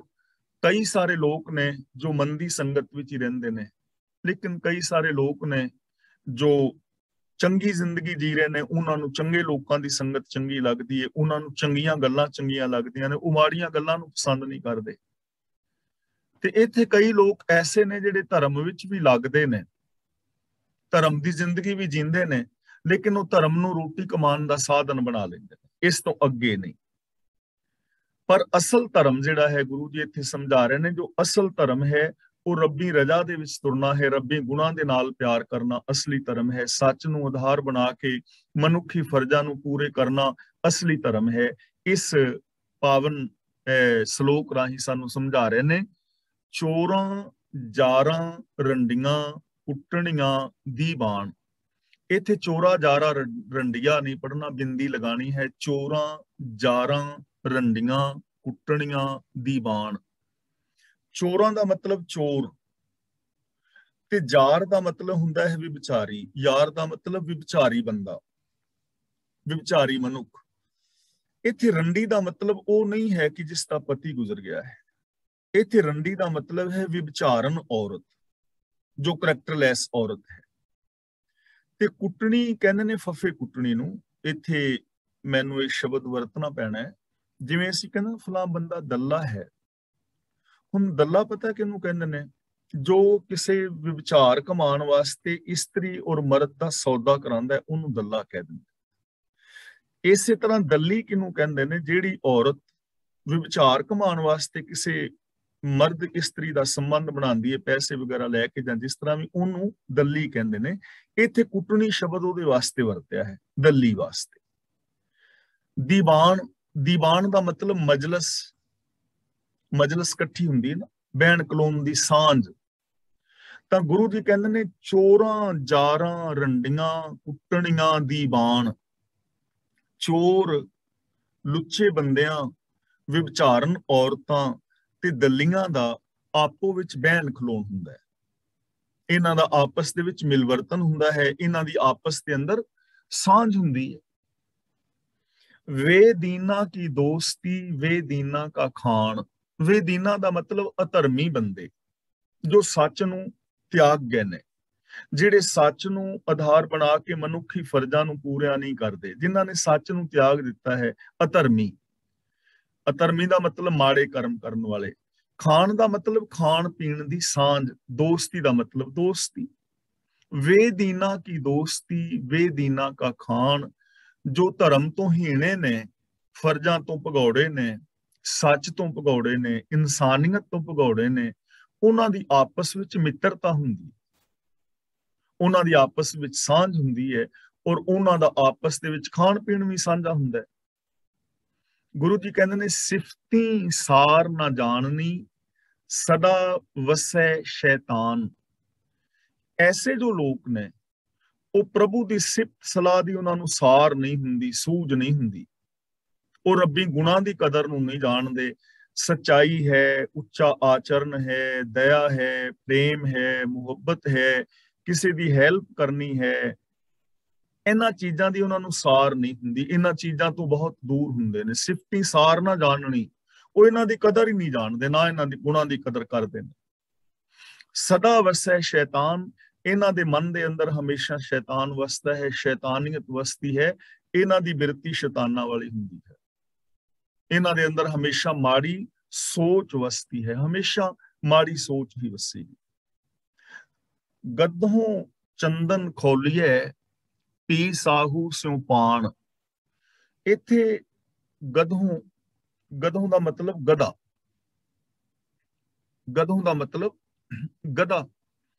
ਕਈ ਸਾਰੇ ਲੋਕ ਨੇ ਜੋ ਮੰਦੀ ਸੰਗਤ ਵਿੱਚ ਹੀ ਰਹਿੰਦੇ ਨੇ, ਲੇਕਿਨ ਕਈ ਸਾਰੇ ਲੋਕ ਨੇ ਜੋ ਚੰਗੀ ਜ਼ਿੰਦਗੀ ਜੀ ਰਹੇ ਨੇ, ਉਹਨਾਂ ਨੂੰ ਚੰਗੇ ਲੋਕਾਂ ਦੀ ਸੰਗਤ ਚੰਗੀ ਲੱਗਦੀ ਹੈ, ਉਹਨਾਂ ਨੂੰ ਚੰਗੀਆਂ ਗੱਲਾਂ ਚੰਗੀਆਂ ਲੱਗਦੀਆਂ ਨੇ, ਉਹ ਮਾੜੀਆਂ ਗੱਲਾਂ ਨੂੰ ਪਸੰਦ ਨਹੀਂ ਕਰਦੇ। ਤੇ ਇੱਥੇ ਕਈ ਲੋਕ ਐਸੇ ਨੇ ਜਿਹੜੇ ਧਰਮ ਵਿੱਚ ਵੀ ਲੱਗਦੇ ਨੇ, ਧਰਮ ਦੀ ਜ਼ਿੰਦਗੀ ਵੀ ਜੀਂਦੇ ਨੇ, ਲੇਕਿਨ ਉਹ ਧਰਮ ਨੂੰ ਰੋਟੀ ਕਮਾਉਣ ਦਾ ਸਾਧਨ ਬਣਾ ਲੈਂਦੇ ਨੇ, ਇਸ ਤੋਂ ਅੱਗੇ ਨਹੀਂ। ਪਰ ਅਸਲ ਧਰਮ ਜਿਹੜਾ ਹੈ, ਗੁਰੂ ਜੀ ਇੱਥੇ ਸਮਝਾ ਰਹੇ ਨੇ, ਜੋ ਅਸਲ ਧਰਮ ਹੈ ਉਹ ਰੱਬੀ ਰਜ਼ਾ ਦੇ ਵਿੱਚ ਤੁਰਨਾ ਹੈ, ਰੱਬੀ ਗੁਣਾਂ ਦੇ ਨਾਲ ਪਿਆਰ ਕਰਨਾ ਅਸਲੀ ਧਰਮ ਹੈ। ਸੱਚ ਨੂੰ ਆਧਾਰ ਬਣਾ ਕੇ ਮਨੁੱਖੀ ਫਰਜ਼ਾਂ ਨੂੰ ਪੂਰੇ ਕਰਨਾ ਅਸਲੀ ਧਰਮ ਹੈ। ਇਸ ਪਾਵਨ ਸ਼ਲੋਕ ਰਾਹੀਂ ਸਾਨੂੰ ਸਮਝਾ ਰਹੇ ਨੇ, ਚੋਰਾਂ ਜਾਰਾਂ ਰੰਡੀਆਂ ਕੁੱਟਣੀਆਂ ਦੀ ਬਾਣ। ਇੱਥੇ ਚੋਰਾ ਜਾਰਾ ਰੰਡੀਆਂ ਨਹੀਂ ਪੜਨਾ, ਬਿੰਦੀ ਲਗਾਣੀ ਹੈ। ਚੋਰਾਂ ਜਾਰਾਂ ਰੰਡੀਆਂ ਕੁੱਟਣੀਆਂ ਦੀ ਬਾਣ। ਚੋਰਾਂ ਦਾ ਮਤਲਬ ਚੋਰ, ਤੇ ਜਾਰ ਦਾ ਮਤਲਬ ਹੁੰਦਾ ਹੈ ਵਿਭਚਾਰੀ, ਯਾਰ ਦਾ ਮਤਲਬ ਵਿਭਚਾਰੀ ਬੰਦਾ, ਵਿਭਚਾਰੀ ਮਨੁੱਖ। ਇੱਥੇ ਰੰਡੀ ਦਾ ਮਤਲਬ ਉਹ ਨਹੀਂ ਹੈ ਕਿ ਜਿਸ ਦਾ ਪਤੀ ਗੁਜ਼ਰ ਗਿਆ ਹੈ। ਇੱਥੇ ਰੰਡੀ ਦਾ ਮਤਲਬ ਹੈ ਵਿਭਚਾਰਨ ਔਰਤ, ਜੋ ਕਰੈਕਟਰਲੈਸ ਔਰਤ ਹੈ। ਤੇ ਕੁੱਟਣੀ ਕਹਿੰਦੇ ਨੇ ਫੱਫੇ ਕੁੱਟਣੀ ਨੂੰ। ਇੱਥੇ ਮੈਨੂੰ ਇਹ ਸ਼ਬਦ ਵਰਤਣਾ ਪੈਣਾ ਹੈ। ਜਿਵੇਂ ਅਸੀਂ ਕਹਿੰਦੇ ਫਲਾਂ ਬੰਦਾ ਦੱਲਾ ਹੈ। ਹੁਣ ਦੱਲਾ ਪਤਾ ਕਿਹਨੂੰ ਕਹਿੰਦੇ ਨੇ? ਜੋ ਕਿਸੇ ਵਿਭਚਾਰ ਕਮਾਉਣ ਵਾਸਤੇ ਇਸਤਰੀ ਔਰ ਮਰਦ ਦਾ ਸੌਦਾ ਕਰਾਉਂਦਾ, ਉਹਨੂੰ ਦੱਲਾ ਕਹਿ ਦਿੰਦੇ। ਇਸੇ ਤਰ੍ਹਾਂ ਦੱਲੀ ਕਿਹਨੂੰ ਕਹਿੰਦੇ ਨੇ? ਜਿਹੜੀ ਔਰਤ ਵਿਭਚਾਰ ਕਮਾਉਣ ਵਾਸਤੇ ਕਿਸੇ ਮਰਦ ਇਸਤਰੀ ਦਾ ਸੰਬੰਧ ਬਣਾਉਂਦੀ ਹੈ, ਪੈਸੇ ਵਗੈਰਾ ਲੈ ਕੇ, ਜਾਂ ਜਿਸ ਤਰ੍ਹਾਂ ਵੀ, ਉਹਨੂੰ ਦੱਲੀ ਕਹਿੰਦੇ ਨੇ। ਇੱਥੇ ਕੁੱਟਣੀ ਸ਼ਬਦ ਉਹਦੇ ਵਾਸਤੇ ਵਰਤਿਆ ਹੈ, ਦੱਲੀ ਵਾਸਤੇ। ਦੀਵਾਨ, ਦੀਵਾਨ ਦਾ ਮਤਲਬ ਮਜਲਸ, ਮਜਲਸ ਇਕੱਠੀ ਹੁੰਦੀ ਹੈ ਨਾ, ਬਹਿਣ ਖਲੋਣ ਦੀ ਸਾਂਝ। ਤਾਂ ਗੁਰੂ ਜੀ ਕਹਿੰਦੇ ਨੇ ਚੋਰਾਂ ਜਾਰਾਂ ਰੰਡੀਆਂ ਕੁੱਟਣੀਆਂ ਦੀ ਬਾਣ। ਚੋਰ ਲੁੱਚੇ ਬੰਦਿਆਂ, ਵਿਭਚਾਰਨ ਔਰਤਾਂ ਤੇ ਦਲੀਆਂ ਦਾ ਆਪੋ ਵਿੱਚ ਬਹਿਣ ਖਲੋਣ ਹੁੰਦਾ ਹੈ। ਇਹਨਾਂ ਦਾ ਆਪਸ ਦੇ ਵਿੱਚ ਮਿਲਵਰਤਨ ਹੁੰਦਾ ਹੈ, ਇਹਨਾਂ ਦੀ ਆਪਸ ਦੇ ਅੰਦਰ ਸਾਂਝ ਹੁੰਦੀ ਹੈ। ਵੇ ਦੀਨਾ ਕੀ ਦੋਸਤੀ ਵੇ ਦੀਨਾ ਕਾ ਖਾਨ। ਵੇ ਦੀਨਾ ਦਾ ਮਤਲਬ ਅਧਰਮੀ ਬੰਦੇ ਜੋ ਸੱਚ ਨੂੰ ਤਿਆਗ ਗਏ ਨੇ, ਜਿਹੜੇ ਸੱਚ ਨੂੰ ਆਧਾਰ ਬਣਾ ਕੇ ਮਨੁੱਖੀ ਫਰਜ਼ਾਂ ਨੂੰ ਪੂਰਾ ਨਹੀਂ ਕਰਦੇ, ਜਿਨ੍ਹਾਂ ਨੇ ਸੱਚ ਨੂੰ ਤਿਆਗ ਦਿੱਤਾ ਹੈ, ਅਧਰਮੀ। ਅਧਰਮੀ ਦਾ ਮਤਲਬ ਮਾੜੇ ਕਰਮ ਕਰਨ ਵਾਲੇ। ਖਾਣ ਦਾ ਮਤਲਬ ਖਾਣ ਪੀਣ ਦੀ ਸਾਂਝ। ਦੋਸਤੀ ਦਾ ਮਤਲਬ ਦੋਸਤੀ। ਵੇ ਦੀਨਾ ਕੀ ਦੋਸਤੀ ਵੇ ਦੀਨਾ ਕਾ ਖਾਨ। ਜੋ ਧਰਮ ਤੋਂ ਹੀਣੇ ਨੇ, ਫਰਜ਼ਾਂ ਤੋਂ ਭਗੌੜੇ ਨੇ, ਸੱਚ ਤੋਂ ਭਗੌੜੇ ਨੇ, ਇਨਸਾਨੀਅਤ ਤੋਂ ਭਗੌੜੇ ਨੇ, ਉਹਨਾਂ ਦੀ ਆਪਸ ਵਿੱਚ ਮਿੱਤਰਤਾ ਹੁੰਦੀ, ਉਹਨਾਂ ਦੀ ਆਪਸ ਵਿੱਚ ਸਾਂਝ ਹੁੰਦੀ ਹੈ, ਔਰ ਉਹਨਾਂ ਦਾ ਆਪਸ ਦੇ ਵਿੱਚ ਖਾਣ ਪੀਣ ਵੀ ਸਾਂਝਾ ਹੁੰਦਾ ਹੈ। ਗੁਰੂ ਜੀ ਕਹਿੰਦੇ ਨੇ ਸਿਫਤੀ ਸਾਰ ਨਾ ਜਾਣਨੀ ਸਦਾ ਵਸੈ ਸ਼ੈਤਾਨ। ਐਸੇ ਜੋ ਲੋਕ ਨੇ ਉਹ ਪ੍ਰਭੂ ਦੀ ਸਿਫਤ ਸਲਾਹ ਦੀ ਉਹਨਾਂ ਨੂੰ ਸਾਰ ਨਹੀਂ ਹੁੰਦੀ, ਸੂਝ ਨਹੀਂ ਹੁੰਦੀ। ਉਹ ਰੱਬੀ ਗੁਣਾਂ ਦੀ ਕਦਰ ਨੂੰ ਨਹੀਂ ਜਾਣਦੇ। ਸੱਚਾਈ ਹੈ, ਉੱਚਾ ਆਚਰਨ ਹੈ, ਦਇਆ ਹੈ, ਪ੍ਰੇਮ ਹੈ, ਮੁਹੱਬਤ ਹੈ, ਕਿਸੇ ਦੀ ਹੈਲਪ ਕਰਨੀ ਹੈ, ਇਹਨਾਂ ਚੀਜ਼ਾਂ ਦੀ ਉਹਨਾਂ ਨੂੰ ਸਾਰ ਨਹੀਂ ਹੁੰਦੀ। ਇਹਨਾਂ ਚੀਜ਼ਾਂ ਤੋਂ ਬਹੁਤ ਦੂਰ ਹੁੰਦੇ ਨੇ। ਸਿਫਤੀ ਸਾਰ ਨਾ ਜਾਣਨੀ, ਉਹ ਇਹਨਾਂ ਦੀ ਕਦਰ ਹੀ ਨਹੀਂ ਜਾਣਦੇ, ਨਾ ਇਹਨਾਂ ਦੀ ਗੁਣਾਂ ਦੀ ਕਦਰ ਕਰਦੇ ਨੇ। ਸਦਾ ਵਸੈ ਸ਼ੈਤਾਨ। ਇਹਨਾਂ ਦੇ ਮਨ ਦੇ ਅੰਦਰ ਹਮੇਸ਼ਾ ਸ਼ੈਤਾਨ ਵਸਦਾ ਹੈ, ਸ਼ੈਤਾਨੀਅਤ ਵਸਦੀ ਹੈ। ਇਹਨਾਂ ਦੀ ਬਿਰਤੀ ਸ਼ੈਤਾਨਾਂ ਵਾਲੀ ਹੁੰਦੀ ਹੈ। ਇਹਨਾਂ ਦੇ ਅੰਦਰ ਹਮੇਸ਼ਾ ਮਾੜੀ ਸੋਚ ਵਸਦੀ ਹੈ, ਹਮੇਸ਼ਾ ਮਾੜੀ ਸੋਚ ਹੀ ਵਸੇਗੀ। ਗੱਦੋਂ ਚੰਦਨ ਖੋਲੀਏ ਪੀ ਸਾਹੂ ਸਿਉ ਪਾਣ। ਇੱਥੇ ਗਧੋਂ, ਗਧੋਂ ਦਾ ਮਤਲਬ ਗਧਾ, ਗਧੋਂ ਦਾ ਮਤਲਬ ਗਧਾ।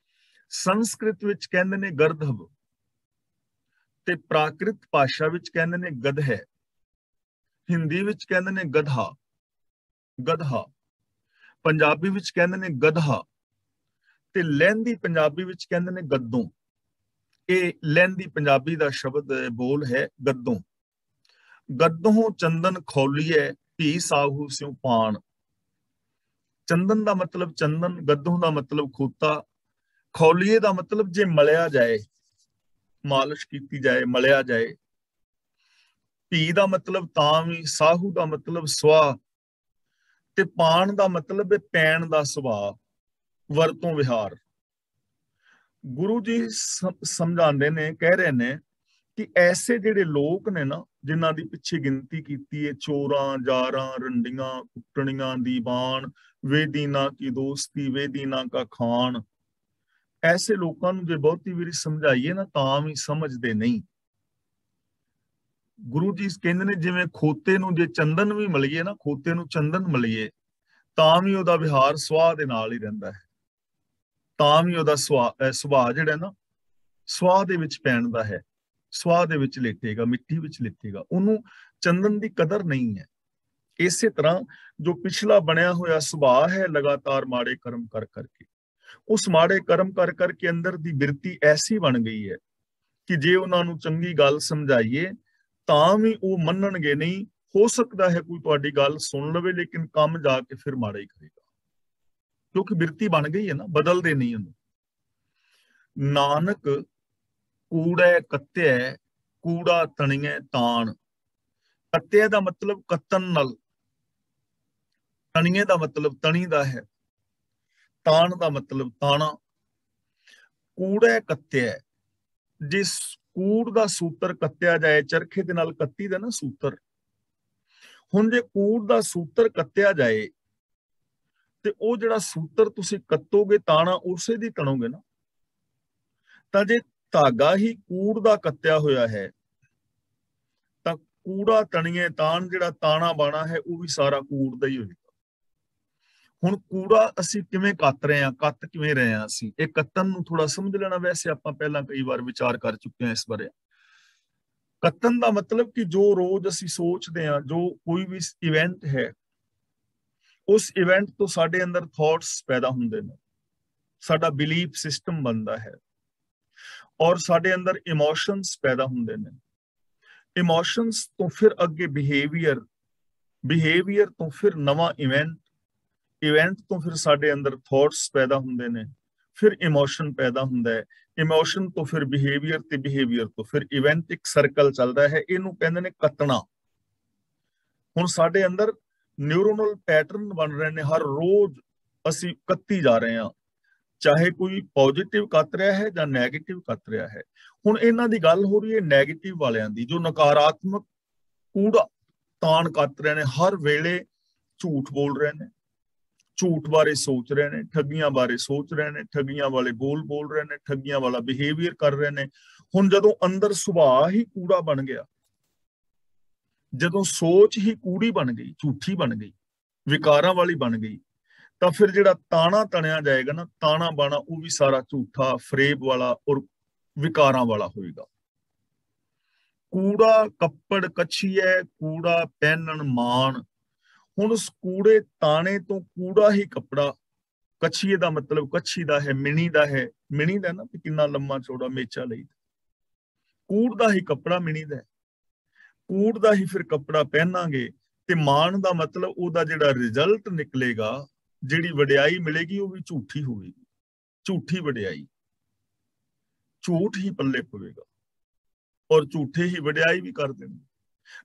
ਸੰਸਕ੍ਰਿਤ ਵਿੱਚ ਕਹਿੰਦੇ ਨੇ ਗਰਧਵ, ਤੇ ਪ੍ਰਾਕ੍ਰਿਤ ਭਾਸ਼ਾ ਵਿੱਚ ਕਹਿੰਦੇ ਨੇ ਗਧੈ। ਹਿੰਦੀ ਵਿੱਚ ਕਹਿੰਦੇ ਨੇ ਗਧਾ, ਗਧਾ। ਪੰਜਾਬੀ ਵਿੱਚ ਕਹਿੰਦੇ ਨੇ ਗਧਾ, ਤੇ ਲਹਿੰਦੀ ਪੰਜਾਬੀ ਵਿੱਚ ਕਹਿੰਦੇ ਨੇ ਗੱਦੋਂ। ਇਹ ਲਹਿੰਦੀ ਪੰਜਾਬੀ ਦਾ ਸ਼ਬਦ ਬੋਲ ਹੈ, ਗੱਦੋਂ। ਗੱਦੋਂ ਚੰਦਨ ਖੋਲੀਏ ਭੀ ਸਾਹੂ ਸਿਉ ਪਾਣ। ਚੰਦਨ ਦਾ ਮਤਲਬ ਚੰਦਨ, ਗੱਦੋਂ ਦਾ ਮਤਲਬ ਖੋਤਾ, ਖੌਲੀਏ ਦਾ ਮਤਲਬ ਜੇ ਮਲਿਆ ਜਾਏ, ਮਾਲਿਸ਼ ਕੀਤੀ ਜਾਏ, ਮਲਿਆ ਜਾਏ। ਭੀ ਦਾ ਮਤਲਬ ਤਾਂ ਵੀ, ਸਾਹੂ ਦਾ ਮਤਲਬ ਸੁਆਹ, ਤੇ ਪਾਣ ਦਾ ਮਤਲਬ ਹੈ ਪੈਣ ਦਾ ਸੁਭਾਅ, ਵਰਤੋਂ ਵਿਹਾਰ। ਗੁਰੂ ਜੀ ਸਮਝਾਉਂਦੇ ਨੇ, ਕਹਿ ਰਹੇ ਨੇ ਕਿ ਐਸੇ ਜਿਹੜੇ ਲੋਕ ਨੇ ਨਾ, ਜਿਨ੍ਹਾਂ ਦੀ ਪਿੱਛੇ ਗਿਣਤੀ ਕੀਤੀ ਹੈ, ਚੋਰਾਂ ਜਾਰਾਂ ਰੰਡੀਆਂ ਕੁੱਟਣੀਆਂ ਦੀ ਬਾਣ, ਵੇ ਦੀਨਾ ਕੀ ਦੋਸਤੀ ਵੇ ਦੀਨਾ ਕਾ ਖਾਨ। ਐਸੇ ਲੋਕਾਂ ਨੂੰ ਜੇ ਬਹੁਤੀ ਵਾਰੀ ਸਮਝਾਈਏ ਨਾ ਤਾਂ ਵੀ ਸਮਝਦੇ ਨਹੀਂ। ਗੁਰੂ ਜੀ ਕਹਿੰਦੇ ਨੇ ਜਿਵੇਂ ਖੋਤੇ ਨੂੰ ਜੇ ਚੰਦਨ ਵੀ ਮਲੀਏ ਨਾ, ਖੋਤੇ ਨੂੰ ਚੰਦਨ ਮਲੀਏ ਤਾਂ ਵੀ ਉਹਦਾ ਵਿਹਾਰ ਸੁਆਹ ਦੇ ਨਾਲ ਹੀ ਰਹਿੰਦਾ ਹੈ, ਤਾਂ ਵੀ ਉਹਦਾ ਸੁਭਾਅ ਜਿਹੜਾ ਨਾ ਸੁਆਹ ਦੇ ਵਿੱਚ ਪੈਣ ਦਾ ਹੈ, ਸੁਆਹ ਦੇ ਵਿੱਚ ਲੇਟੇਗਾ, ਮਿੱਟੀ ਵਿੱਚ ਲੇਟੇਗਾ। ਉਹਨੂੰ ਚੰਦਨ ਦੀ ਕਦਰ ਨਹੀਂ ਹੈ। ਇਸੇ ਤਰ੍ਹਾਂ ਜੋ ਪਿਛਲਾ ਬਣਿਆ ਹੋਇਆ ਸੁਭਾਅ ਹੈ, ਲਗਾਤਾਰ ਮਾੜੇ ਕਰਮ ਕਰ ਕਰਕੇ, ਉਸ ਮਾੜੇ ਕਰਮ ਕਰ ਕਰਕੇ ਅੰਦਰ ਦੀ ਬਿਰਤੀ ਐਸੀ ਬਣ ਗਈ ਹੈ ਕਿ ਜੇ ਉਹਨਾਂ ਨੂੰ ਚੰਗੀ ਗੱਲ ਸਮਝਾਈਏ ਤਾਂ ਵੀ ਉਹ ਮੰਨਣਗੇ ਨਹੀਂ। ਹੋ ਸਕਦਾ ਹੈ ਕੋਈ ਤੁਹਾਡੀ ਗੱਲ ਸੁਣ ਲਵੇ, ਲੇਕਿਨ ਕੰਮ ਜਾ ਕੇ ਫਿਰ ਮਾੜਾ ਹੀ ਕਰੇਗਾ, ਕਿਉਂਕਿ ਬਿਰਤੀ ਬਣ ਗਈ ਹੈ ਨਾ, ਬਦਲਦੇ ਨਹੀਂ ਉਹਨੂੰ। ਨਾਨਕ ਕੂੜੈ ਕੱਤਿਐ ਕੂੜਾ ਤਣੀਐ ਤਾਣ। ਕੱਤਿਐ ਦਾ ਮਤਲਬ ਕੱਤਣ ਨਾਲ, ਤਣੀਏ ਦਾ ਮਤਲਬ ਤਣੀ ਦਾ ਹੈ, ਤਾਣ ਦਾ ਮਤਲਬ ਤਾਣਾ। ਕੂੜੈ ਕੱਤਿਐ, ਜਿਸ ਕੂੜ ਦਾ ਸੂਤਰ ਕੱਤਿਆ ਜਾਏ, ਚਰਖੇ ਦੇ ਨਾਲ ਕੱਤੀ ਦਾ ਨਾ ਸੂਤਰ। ਹੁਣ ਜੇ ਕੂੜ ਦਾ ਸੂਤਰ ਕੱਤਿਆ ਜਾਏ ਤੇ ਉਹ ਜਿਹੜਾ ਸੂਤਰ ਤੁਸੀਂ ਕੱਤੋਗੇ, ਤਾਣਾ ਉਸੇ ਦੀ ਤਣੋਗੇ ਨਾ। ਤਾਂ ਜੇ ਧਾਗਾ ਹੀ ਕੂੜ ਦਾ ਕੱਤਿਆ ਹੋਇਆ ਹੈ ਤਾਂ ਕੂੜਾ ਤਣੀਏ ਤਾਣ, ਜਿਹੜਾ ਤਾਣਾ ਬਾਣਾ ਹੈ ਉਹ ਵੀ ਸਾਰਾ ਕੂੜ ਦਾ ਹੀ ਹੋਏਗਾ। ਹੁਣ ਕੂੜਾ ਅਸੀਂ ਕਿਵੇਂ ਕੱਤ ਰਹੇ ਹਾਂ, ਕੱਤ ਕਿਵੇਂ ਰਹੇ ਹਾਂ ਅਸੀਂ, ਇਹ ਕੱਤਣ ਨੂੰ ਥੋੜਾ ਸਮਝ ਲੈਣਾ। ਵੈਸੇ ਆਪਾਂ ਪਹਿਲਾਂ ਕਈ ਵਾਰ ਵਿਚਾਰ ਕਰ ਚੁੱਕੇ ਹਾਂ ਇਸ ਬਾਰੇ। ਕੱਤਣ ਦਾ ਮਤਲਬ ਕਿ ਜੋ ਰੋਜ਼ ਅਸੀਂ ਸੋਚਦੇ ਹਾਂ, ਜੋ ਕੋਈ ਵੀ ਇਵੈਂਟ ਹੈ उस इवेंट तो साडे अंदर थॉट्स पैदा हुंदे ने, साडा बिलीफ सिस्टम बनता है और साडे अंदर इमोशंस पैदा हुंदे ने। इमोशंस तो फिर अगे बिहेवियर, बिहेवियर तो फिर नवा इवेंट, इवेंट तो फिर साडे अंदर थॉट्स पैदा हुंदे ने, फिर इमोशन पैदा हुंदा है, इमोशन तो फिर बिहेवियर ते बिहेवियर तो फिर इवेंट, एक सर्कल चलता है। इनू कहंदे ने कतना। हुण साडे अंदर न्यूरोनल पैटर्न बन रहे ने, हर रोज ਅਸੀਂ ਕੱਤੀ ਜਾ ਰਹੇ ਹਾਂ, ਚਾਹੇ ਕੋਈ ਪੋਜ਼ਿਟਿਵ ਕੱਤ ਰਿਹਾ ਹੈ ਜਾਂ ਨੈਗੇਟਿਵ ਕੱਤ ਰਿਹਾ ਹੈ। ਹੁਣ ਇਹਨਾਂ ਦੀ ਗੱਲ ਹੋ ਰਹੀ ਹੈ ਨੈਗੇਟਿਵ ਵਾਲਿਆਂ ਦੀ, ਜੋ ਨਕਾਰਾਤਮਕ ਕੂੜਾ ਤਾਣ ਕੱਤ ਰਹੇ ਨੇ, ਹਰ ਵੇਲੇ ਝੂਠ ਬੋਲ ਰਹੇ ਨੇ, ਝੂਠ ਬਾਰੇ ਸੋਚ ਰਹੇ ਨੇ, ਠੱਗੀਆਂ ਬਾਰੇ ਸੋਚ ਰਹੇ ਨੇ, ਠੱਗੀਆਂ ਵਾਲੇ ਬੋਲ ਰਹੇ ਨੇ, ਠੱਗੀਆਂ ਵਾਲਾ ਬਿਹੇਵੀਅਰ ਕਰ ਰਹੇ ਨੇ। ਹੁਣ ਜਦੋਂ ਅੰਦਰ ਸੁਭਾਅ ਹੀ ਕੂੜਾ ਬਣ ਗਿਆ, ਜਦੋਂ ਸੋਚ ਹੀ ਕੂੜੀ ਬਣ ਗਈ, ਝੂਠੀ ਬਣ ਗਈ, ਵਿਕਾਰਾਂ ਵਾਲੀ ਬਣ ਗਈ, ਤਾਂ ਫਿਰ ਜਿਹੜਾ ਤਾਣਾ ਤਣਿਆ ਜਾਏਗਾ ਨਾ, ਤਾਣਾ ਬਾਣਾ, ਉਹ ਵੀ ਸਾਰਾ ਝੂਠਾ, ਫਰੇਬ ਵਾਲਾ ਔਰ ਵਿਕਾਰਾਂ ਵਾਲਾ ਹੋਏਗਾ। ਕੂੜਾ ਕੱਪੜ ਕੱਛੀਐ, ਕੂੜਾ ਪਹਿਨਣ ਮਾਣ। ਹੁਣ ਉਸ ਕੂੜੇ ਤਾਣੇ ਤੋਂ ਕੂੜਾ ਹੀ ਕੱਪੜਾ, ਕੱਛੀਏ ਦਾ ਮਤਲਬ ਕੱਛੀ ਦਾ ਹੈ, ਮਿਣੀ ਦਾ ਹੈ, ਮਿਣੀ ਦਾ ਨਾ ਕਿੰਨਾ ਲੰਮਾ ਚੌੜਾ ਮੇਚਾ ਲਈ, ਕੂੜ ਦਾ ਹੀ ਕੱਪੜਾ ਮਿਣੀ ਦਾ, ਕੂੜ ਦਾ ਹੀ ਫਿਰ ਕੱਪੜਾ ਪਹਿਨਾਂਗੇ ਤੇ ਮਾਣ ਦਾ ਮਤਲਬ ਉਹਦਾ ਜਿਹੜਾ ਰਿਜ਼ਲਟ ਨਿਕਲੇਗਾ, ਜਿਹੜੀ ਵਡਿਆਈ ਮਿਲੇਗੀ ਉਹ ਵੀ ਝੂਠੀ ਹੋਵੇਗੀ, ਝੂਠੀ ਵਡਿਆਈ, ਝੂਠ ਹੀ ਪੱਲੇ ਪਵੇਗਾ ਔਰ ਝੂਠੇ ਹੀ ਵਡਿਆਈ ਵੀ ਕਰ ਦੇਣਗੇ।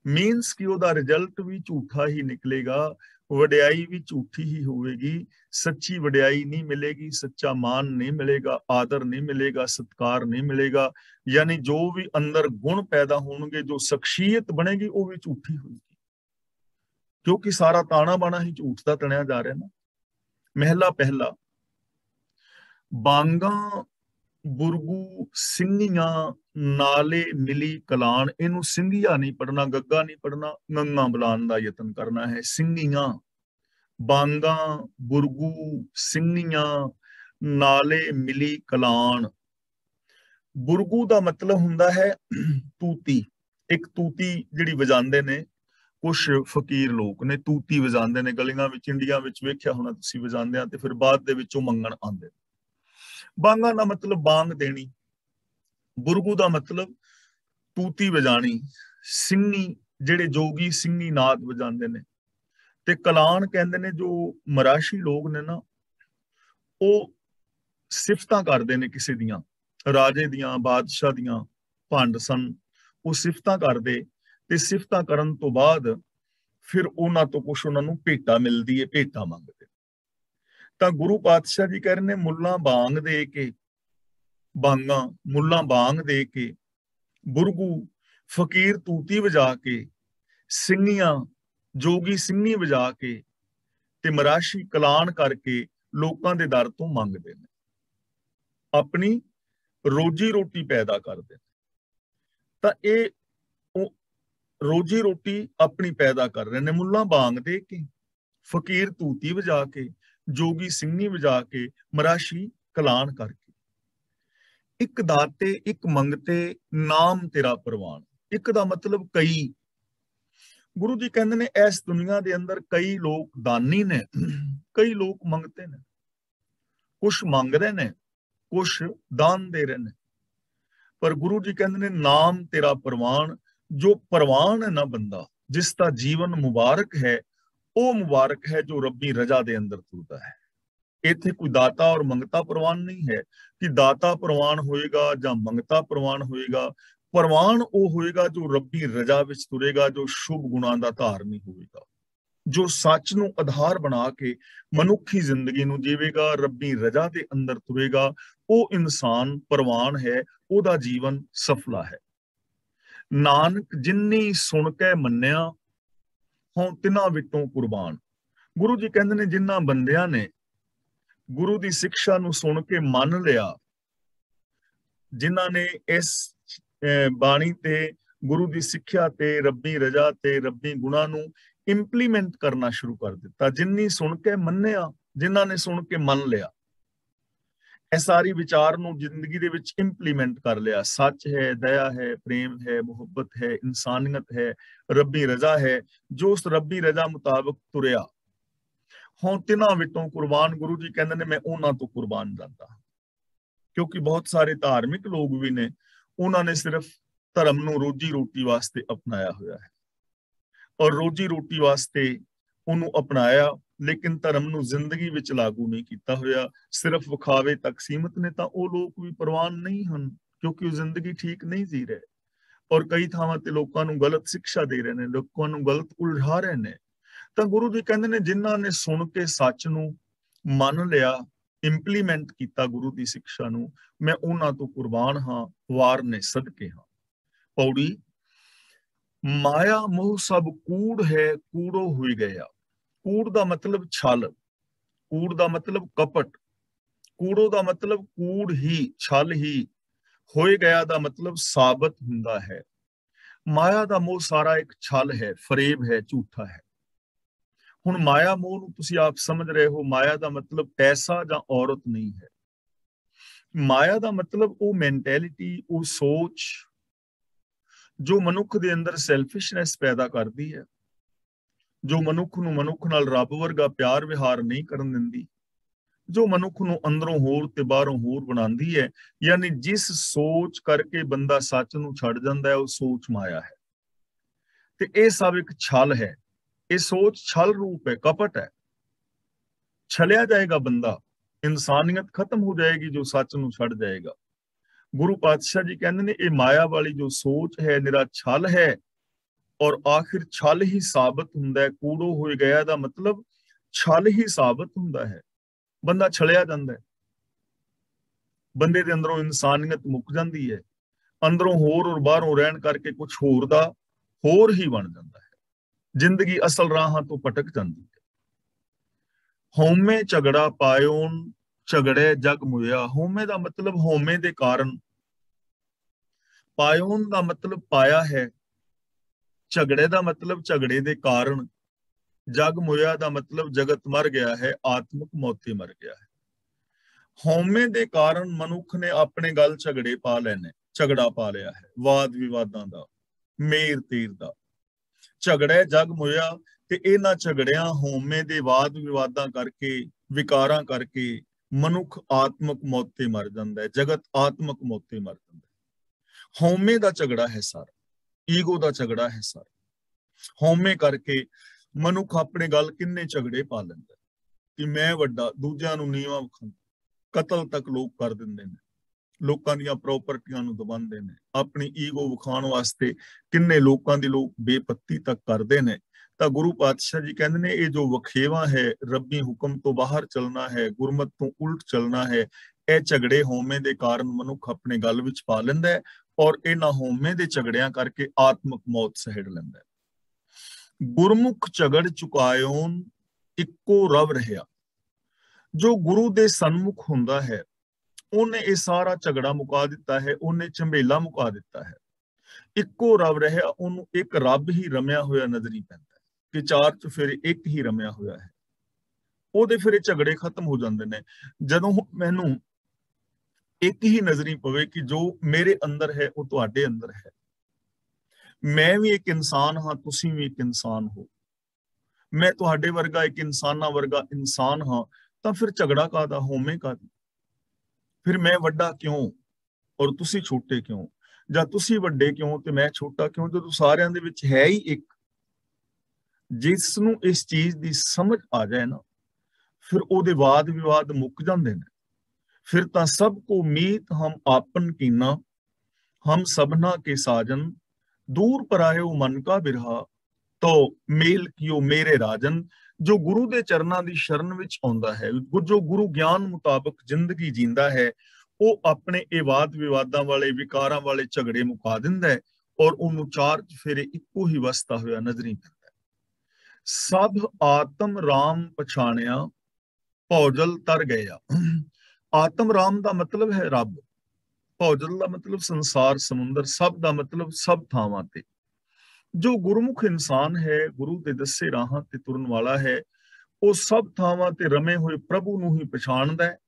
ਮੀਨਸ ਕਿ ਉਹਦਾ ਰਿਜ਼ਲਟ ਵੀ ਝੂਠਾ ਹੀ ਨਿਕਲੇਗਾ, ਵਡਿਆਈ ਵੀ ਝੂਠੀ ਹੀ ਹੋਵੇਗੀ, ਸੱਚੀ ਵਡਿਆਈ ਨਹੀਂ ਮਿਲੇਗੀ, ਸੱਚਾ ਮਾਨ ਨਹੀਂ ਮਿਲੇਗਾ, ਆਦਰ ਨਹੀਂ ਮਿਲੇਗਾ, ਸਤਕਾਰ ਨਹੀਂ ਮਿਲੇਗਾ। ਯਾਨੀ ਜੋ ਵੀ ਅੰਦਰ ਗੁਣ ਪੈਦਾ ਹੋਣਗੇ, ਜੋ ਸ਼ਖਸੀਅਤ ਬਣੇਗੀ, ਉਹ ਵੀ ਝੂਠੀ ਹੋਏਗੀ, ਕਿਉਂਕਿ ਸਾਰਾ ਤਾਣਾ ਬਾਣਾ ਹੀ ਝੂਠ ਦਾ ਤਣਿਆ ਜਾ ਰਿਹਾ ਨਾ। ਮਹਿਲਾ ਪਹਿਲਾ, ਬਾਂਗਾ ਬੁਰਗੂ ਸਿੰਘੀਆਂ ਨਾਲੇ ਮਿਲੀ ਕਲਾਣ। ਇਹਨੂੰ ਸਿੰਘੀਆ ਨਹੀਂ ਪੜਨਾ, ਗੱਗਾ ਨਹੀਂ ਪੜਨਾ, ਗੰਗਾ ਬੁਲਾਉਣ ਦਾ ਯਤਨ ਕਰਨਾ ਹੈ। ਸਿੰਘੀਆਂ, ਬਾਂਗਾ ਬੁਰਗੂ ਸਿੰਘੀਆਂ ਨਾਲੇ ਮਿਲੀ ਕਲਾਣ। ਬੁਰਗੂ ਦਾ ਮਤਲਬ ਹੁੰਦਾ ਹੈ ਤੂਤੀ, ਇੱਕ ਤੂਤੀ ਜਿਹੜੀ ਵਜਾਉਂਦੇ ਨੇ ਕੁਛ ਫਕੀਰ ਲੋਕ ਨੇ, ਤੂਤੀ ਵਜਾਉਂਦੇ ਨੇ ਗਲੀਆਂ ਵਿੱਚ, ਇੰਡੀਆ ਵਿੱਚ ਵੇਖਿਆ ਹੋਣਾ ਤੁਸੀਂ ਵਜਾਉਂਦੇ ਆ, ਤੇ ਫਿਰ ਬਾਅਦ ਦੇ ਵਿੱਚੋਂ ਮੰਗਣ ਆਉਂਦੇ। ਬਾਂਗਾ ਦਾ ਮਤਲਬ ਬਾਂਗ ਦੇਣੀ, ਬੁਰਗੂ ਦਾ ਮਤਲਬ ਤੂਤੀ ਵਜਾਣੀ, ਸਿੰਘੀ ਜਿਹੜੇ ਜੋਗੀ ਸਿੰਘੀ ਨਾਦ ਵਜਾਉਂਦੇ ਨੇ, ਤੇ ਕਲਾਣ ਕਹਿੰਦੇ ਨੇ ਜੋ ਮਰਾਸ਼ੀ ਲੋਕ ਨੇ ਨਾ, ਉਹ ਸਿਫਤਾਂ ਕਰਦੇ ਨੇ ਕਿਸੇ ਦੀਆਂ, ਰਾਜੇ ਦੀਆਂ, ਬਾਦਸ਼ਾਹ ਦੀਆਂ, ਭੰਡ ਸਨ, ਉਹ ਸਿਫਤਾਂ ਕਰਦੇ, ਤੇ ਸਿਫਤਾਂ ਕਰਨ ਤੋਂ ਬਾਅਦ ਫਿਰ ਉਹਨਾਂ ਤੋਂ ਕੁਛ ਉਹਨਾਂ ਨੂੰ ਭੇਟਾ ਮਿਲਦੀ ਹੈ, ਭੇਟਾ ਮੰਗਦੇ। ਤਾਂ ਗੁਰੂ ਪਾਤਸ਼ਾਹ ਜੀ ਕਹਿ ਰਹੇ ਨੇ ਮੁੱਲਾਂ ਬਾਂਗ ਦੇ ਕੇ, ਬਾਂਗਾ ਮੁੱਲਾਂ ਬਾਂਗ ਦੇ ਕੇ, ਬੁਰਗੂ ਫਕੀਰ ਤੂਤੀ ਵਜਾ ਕੇ, ਸਿੰਘੀਆਂ ਜੋਗੀ ਸਿੰਘੀ ਵਜਾ ਕੇ, ਤੇ ਮਰਾਸ਼ੀ ਕਲਾਣ ਕਰਕੇ ਲੋਕਾਂ ਦੇ ਦਰ ਤੋਂ ਮੰਗਦੇ ਨੇ, ਆਪਣੀ ਰੋਜੀ ਰੋਟੀ ਪੈਦਾ ਕਰਦੇ ਨੇ। ਤਾਂ ਇਹ ਰੋਜੀ ਰੋਟੀ ਆਪਣੀ ਪੈਦਾ ਕਰ ਰਹੇ ਨੇ, ਮੁੱਲਾਂ ਬਾਂਗ ਦੇ ਕੇ, ਫਕੀਰ ਤੂਤੀ ਵਜਾ ਕੇ, ਜੋਗੀ ਸਿੰਘੀ ਵਜਾ ਕੇ, ਮਰਾਸ਼ੀ ਕਲਾਣ ਕਰਕੇ। ਇੱਕ ਦਾਤੇ ਇੱਕ ਮੰਗਤੇ, ਨਾਮ ਤੇਰਾ ਪ੍ਰਵਾਨ। ਇੱਕ ਦਾ ਮਤਲਬ ਕਈ। ਗੁਰੂ ਜੀ ਕਹਿੰਦੇ ਨੇ ਇਸ ਦੁਨੀਆ ਦੇ ਅੰਦਰ ਕਈ ਲੋਕ ਦਾਨੀ ਨੇ, ਕਈ ਲੋਕ ਮੰਗਤੇ ਨੇ, ਕੁਛ ਮੰਗ ਰਹੇ ਨੇ, ਕੁਛ ਦਾਨ ਦੇ ਰਹੇ ਨੇ, ਪਰ ਗੁਰੂ ਜੀ ਕਹਿੰਦੇ ਨੇ ਨਾਮ ਤੇਰਾ ਪ੍ਰਵਾਨ। ਜੋ ਪ੍ਰਵਾਨ ਹੈ ਨਾ ਬੰਦਾ, ਜਿਸ ਦਾ ਜੀਵਨ ਮੁਬਾਰਕ ਹੈ, ਉਹ ਮੁਬਾਰਕ ਹੈ ਜੋ ਰੱਬੀ ਰਜ਼ਾ ਦੇ ਅੰਦਰ ਤੁਰਦਾ ਹੈ। ਇੱਥੇ ਕੋਈ ਦਾਤਾ ਔਰ ਮੰਗਤਾ ਪ੍ਰਵਾਨ ਨਹੀਂ ਹੈ ਕਿ ਦਾਤਾ ਪ੍ਰਵਾਨ ਹੋਏਗਾ ਜਾਂ ਮੰਗਤਾ ਪ੍ਰਵਾਨ ਹੋਏਗਾ। ਪ੍ਰਵਾਨ ਉਹ ਹੋਏਗਾ ਜੋ ਰੱਬੀ ਰਜ਼ਾ ਵਿੱਚ ਤੁਰੇਗਾ, ਜੋ ਸ਼ੁਭ ਗੁਣਾਂ ਦਾ ਧਾਰਨੀ ਹੋਵੇਗਾ, ਜੋ ਸੱਚ ਨੂੰ ਆਧਾਰ ਬਣਾ ਕੇ ਮਨੁੱਖੀ ਜ਼ਿੰਦਗੀ ਨੂੰ ਜੀਵੇਗਾ, ਰੱਬੀ ਰਜ਼ਾ ਦੇ ਅੰਦਰ ਤੁਰੇਗਾ। ਉਹ ਇਨਸਾਨ ਪ੍ਰਵਾਨ ਹੈ, ਉਹਦਾ ਜੀਵਨ ਸਫਲਾ ਹੈ। ਨਾਨਕ ਜਿੰਨੀ ਸੁਣ ਕੇ ਮੰਨਿਆ, ਹੋਂ ਤਿਨਾਂ ਵਿੱਚੋਂ ਕੁਰਬਾਨ। ਗੁਰੂ ਜੀ ਕਹਿੰਦੇ ਨੇ ਜਿਨ੍ਹਾਂ ਬੰਦਿਆਂ ਨੇ ਗੁਰੂ ਦੀ ਸਿੱਖਿਆ ਨੂੰ ਸੁਣ ਕੇ ਮੰਨ ਲਿਆ, ਜਿਨ੍ਹਾਂ ਨੇ ਇਸ ਬਾਣੀ ਤੇ, ਗੁਰੂ ਦੀ ਸਿੱਖਿਆ ਤੇ, ਰੱਬੀ ਰਜ਼ਾ ਤੇ, ਰੱਬੀ ਗੁਣਾਂ ਨੂੰ ਇੰਪਲੀਮੈਂਟ ਕਰਨਾ ਸ਼ੁਰੂ ਕਰ ਦਿੱਤਾ, ਜਿੰਨੀ ਸੁਣ ਕੇ ਮੰਨਿਆ, ਜਿਨ੍ਹਾਂ ਨੇ ਸੁਣ ਕੇ ਮੰਨ ਲਿਆ, ਇਹ ਸਾਰੀ ਵਿਚਾਰ ਨੂੰ ਜ਼ਿੰਦਗੀ ਦੇ ਵਿੱਚ ਇੰਪਲੀਮੈਂਟ ਕਰ ਲਿਆ। ਸੱਚ ਹੈ, ਦਇਆ ਹੈ, ਪ੍ਰੇਮ ਹੈ, ਮੁਹੱਬਤ ਹੈ, ਇਨਸਾਨੀਅਤ ਹੈ, ਰੱਬੀ ਰਜ਼ਾ ਹੈ, ਜੋ ਉਸ ਰੱਬੀ ਰਜ਼ਾ ਮੁਤਾਬਕ ਤੁਰਿਆ, ਹੁਣ तिन्हां विचों कुर्बान गुरु जी कहते हैं मैं उन्हां तो कुर्बान जाता, क्योंकि बहुत सारे धार्मिक लोग भी ने, उन्होंने सिर्फ धर्म नूं रोजी रोटी वास्ते अपनाया हुआ है और रोजी रोटी वास्ते उन्होंने अपनाया, लेकिन धर्म नूं जिंदगी विच लागू नहीं किया हुआ, सिर्फ विखावे तक सीमित ने, तो वो लोग भी प्रवान नहीं हैं, क्योंकि वो जिंदगी ठीक नहीं जी रहे और कई थावां ते लोकां नूं गलत शिक्षा दे रहे हैं, लोकां नूं गलत उलझा रहे हैं। तो गुरु जी कहते हैं जिन्हां ने सुन के सच नूं मन लिया, इंप्लीमेंट किया गुरु की शिक्षा नूं, मैं उन्हां तो कुर्बान हाँ, वार ने सदके हाँ। पौड़ी माया मोह सब कूड़ है, कूड़ो हुई गया। कूड़ का मतलब छल, कूड़ का मतलब कपट, कूड़ो का मतलब कूड़ ही, छल ही, होए गया का मतलब साबित हुंदा है। माया का मोह सारा एक छल है, फरेब है, झूठा है। हुण माया मोह नूं तुसीं आप समझ रहे हो, माया का मतलब पैसा जां औरत नहीं है। माया का मतलब वो मैंटेलिटी, वो सोच जो मनुख दे अंदर सैल्फिशनेस पैदा करती है, जो मनुख नूं मनुख नाल रब वर्गा प्यार विहार नहीं करन दिंदी, जो मनुख नूं अंदरों होर ते बाहरों होर बनांदी है। यानी जिस सोच करके बंदा सच नूं छड़ जांदा है, वो सोच माया है। ते ये सब एक छल है, ये सोच छल रूप है, कपट है। छलिया जाएगा बंदा, इंसानियत खत्म हो जाएगी जो सच नूं छड़ जाएगा। गुरु पातशाह जी कहते ने ये माया वाली जो सोच है निरा छल है, और आखिर छल ही साबित हुंदा है। कूड़ो हो गया दा मतलब छल ही साबित हुंदा है, बंदा छलिया जांदा है, बंदे दे अंदरों इंसानियत मुक जांदी है, अंदरों होर और बाहरों रहन करके कुछ होर दा होर ही बन जांदा है, जिंदगी असल राहां तो पटक जांदी है। होमे झगड़ा पायोन, झगड़े जग मुया। होमे दा मतलब होमे दे कारण, पायोन दा मतलब पाया है, झगड़े दा मतलब झगड़े दे कारण, जग मुया दा मतलब जगत मर गया है, आत्मक मौती मर गया है। होमे दे कारण मनुख ने अपने गल झगड़े पा लेने, झगड़ा पा लिया है, वाद विवादां दा, मेर तीर दा। झगड़े जग मुया, ते इन्हां झगड़ियां होमे दे वाद विवादां करके, विकारां करके मनुख आत्मक मौते मर जांदा है, जगत आत्मक मौते मर जांदा है। होमे दा झगड़ा है सारा, ईगो दा झगड़ा है सारा। होमे करके मनुख अपने गल किन्ने झगड़े पा लैंदा कि मैं वड्डा, दूजियां नूं नीवां विखांदा, कतल तक लोग कर दिंदे ने, लोकां दीयां प्रॉपर्टियां नूं दबांदे ने, अपनी ईगो विखाण वास्ते किन्ने लोकां दी लोग बेपत्ती तक करदे ने। तां गुरु पातशाह जी कहंदे ने ये जो वखेवा है, रब्बी हुक्म तो बाहर चलना है, गुरमत तो उल्ट चलना है, ਇਹ ਝਗੜੇ ਹੋਮੇ ਦੇ ਕਾਰਨ ਮਨੁੱਖ ਆਪਣੇ ਗਲ ਵਿੱਚ ਪਾ ਲੈਂਦਾ ਹੈ ਔਰ ਇਹਨਾਂ ਹੋਮੇ ਦੇ ਝਗੜਿਆਂ ਕਰਕੇ ਆਤਮਕ ਮੌਤ ਸਹਿੜ ਲੈਂਦਾ ਹੈ। ਗੁਰਮੁਖ ਝਗੜ ਚੁਕਾਇਓਨ ਇੱਕੋ ਰਵ ਰਹਿਆ। ਜੋ ਗੁਰੂ ਦੇ ਸਨਮੁਖ ਹੁੰਦਾ ਹੈ ਉਹਨੇ ਇਹ ਸਾਰਾ ਝਗੜਾ ਮੁਕਾ ਦਿੱਤਾ ਹੈ, ਉਹਨੇ ਝੰਬੇਲਾ ਮੁਕਾ ਦਿੱਤਾ ਹੈ। ਇੱਕੋ ਰਵ ਰਹਿਆ, ਉਹਨੂੰ ਇੱਕ ਰੱਬ ਹੀ ਰਮਿਆ ਹੋਇਆ ਨਜ਼ਰੀ ਪੈਂਦਾ ਹੈ ਕਿ ਚਾਰ ਚੁਫੇਰੇ ਇੱਕ ਹੀ ਰਮਿਆ ਹੋਇਆ ਹੈ। ਉਹਦੇ ਫਿਰ ਇਹ ਝਗੜੇ ਖਤਮ ਹੋ ਜਾਂਦੇ ਨੇ। ਜਦੋਂ ਮੈਨੂੰ ਇੱਕ ਹੀ ਨਜ਼ਰੀ ਪਵੇ ਕਿ ਜੋ ਮੇਰੇ ਅੰਦਰ ਹੈ ਉਹ ਤੁਹਾਡੇ ਅੰਦਰ ਹੈ, ਮੈਂ ਵੀ ਇੱਕ ਇਨਸਾਨ ਹਾਂ, ਤੁਸੀਂ ਵੀ ਇੱਕ ਇਨਸਾਨ ਹੋ, ਮੈਂ ਤੁਹਾਡੇ ਵਰਗਾ ਇੱਕ ਇਨਸਾਨਾਂ ਵਰਗਾ ਇਨਸਾਨ ਹਾਂ, ਤਾਂ ਫਿਰ ਝਗੜਾ ਕਾਹਦਾ, ਹੋਮੇ ਕਾਹਦੀ? ਫਿਰ ਮੈਂ ਵੱਡਾ ਕਿਉਂ ਔਰ ਤੁਸੀਂ ਛੋਟੇ ਕਿਉਂ, ਜਾਂ ਤੁਸੀਂ ਵੱਡੇ ਕਿਉਂ ਤੇ ਮੈਂ ਛੋਟਾ ਕਿਉਂ, ਜਦੋਂ ਸਾਰਿਆਂ ਦੇ ਵਿੱਚ ਹੈ ਹੀ ਇੱਕ। ਜਿਸ ਨੂੰ ਇਸ ਚੀਜ਼ ਦੀ ਸਮਝ ਆ ਜਾਏ ਨਾ, ਫਿਰ ਉਹਦੇ ਵਾਦ ਵਿਵਾਦ ਮੁੱਕ ਜਾਂਦੇ ਨੇ। फिर ता सबको मीत हम आपन कीना, हम सबना के साजन, दूर परायो मन का बिरहा, तो मेल कियो मेरे राजन। जो गुरु दे चरना दी शरण विच आउंदा है, जो गुरु ज्ञान मुताबिक जिंदगी जींदा है, वो अपने ए वाद विवादां वाले, विकारां वाले झगड़े मुका दिंदा है और उन्होंने चार फेरे इक्को ही वसता होया नजरी पैंदा है। सब आत्म राम पछाणिया, भौजल तर गया। आत्म राम का मतलब है रब, भौजल का मतलब संसार समुंदर, सब का मतलब सब थावां ते। जो गुरमुख इंसान है, गुरु दे दसे राहां ते तुरन वाला है, वो सब थावां ते रमे हुए प्रभु नूं ही पछाणदा है।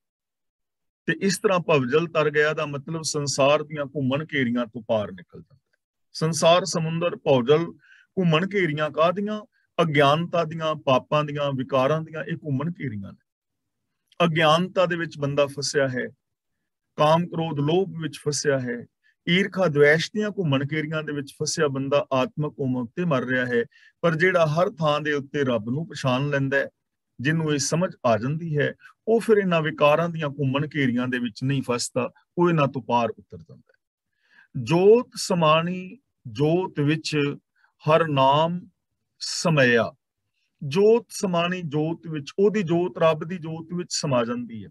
ते इस तरह भवजल तर गया दा मतलब संसार दियां घुमन घेरियां तो पार निकल जाता है। संसार समुंदर भौजल घुमन घेरियां काहदियां, ਅਗਿਆਨਤਾ ਦੀਆਂ, ਪਾਪਾਂ ਦੀਆਂ, ਵਿਕਾਰਾਂ ਦੀਆਂ ਇਹ ਘੁੰਮਣ ਘੇਰੀਆਂ ਨੇ। ਅਗਿਆਨਤਾ ਦੇ ਵਿੱਚ ਬੰਦਾ ਫਸਿਆ ਹੈ, ਕਾਮ ਕ੍ਰੋਧ ਲੋਭ ਵਿੱਚ ਫਸਿਆ ਹੈ, ਈਰਖਾ ਦਵੇਸ਼ ਦੀਆਂ ਘੁੰਮਣ ਘੇਰੀਆਂ ਦੇ ਵਿੱਚ ਫਸਿਆ ਬੰਦਾ ਆਤਮਕ ਉਮਰ ਤੇ ਮਰ ਰਿਹਾ ਹੈ। ਪਰ ਜਿਹੜਾ ਹਰ ਥਾਂ ਦੇ ਉੱਤੇ ਰੱਬ ਨੂੰ ਪਛਾਣ ਲੈਂਦਾ ਹੈ, ਜਿਹਨੂੰ ਇਹ ਸਮਝ ਆ ਜਾਂਦੀ ਹੈ, ਉਹ ਫਿਰ ਇਹਨਾਂ ਵਿਕਾਰਾਂ ਦੀਆਂ ਘੁੰਮਣ ਘੇਰੀਆਂ ਦੇ ਵਿੱਚ ਨਹੀਂ ਫਸਦਾ, ਉਹ ਇਹਨਾਂ ਤੋਂ ਪਾਰ ਉਤਰ ਜਾਂਦਾ ਹੈ। ਜੋਤ ਸਮਾਣੀ ਜੋਤ ਵਿੱਚ ਹਰ ਨਾਮ ਸਮਇਆ। ਜੋਤ ਸਮਾਣੀ ਜੋਤ ਵਿੱਚ, ਉਹਦੀ ਜੋਤ ਰੱਬ ਦੀ ਜੋਤ ਵਿੱਚ ਸਮਾ ਜਾਂਦੀ ਹੈ।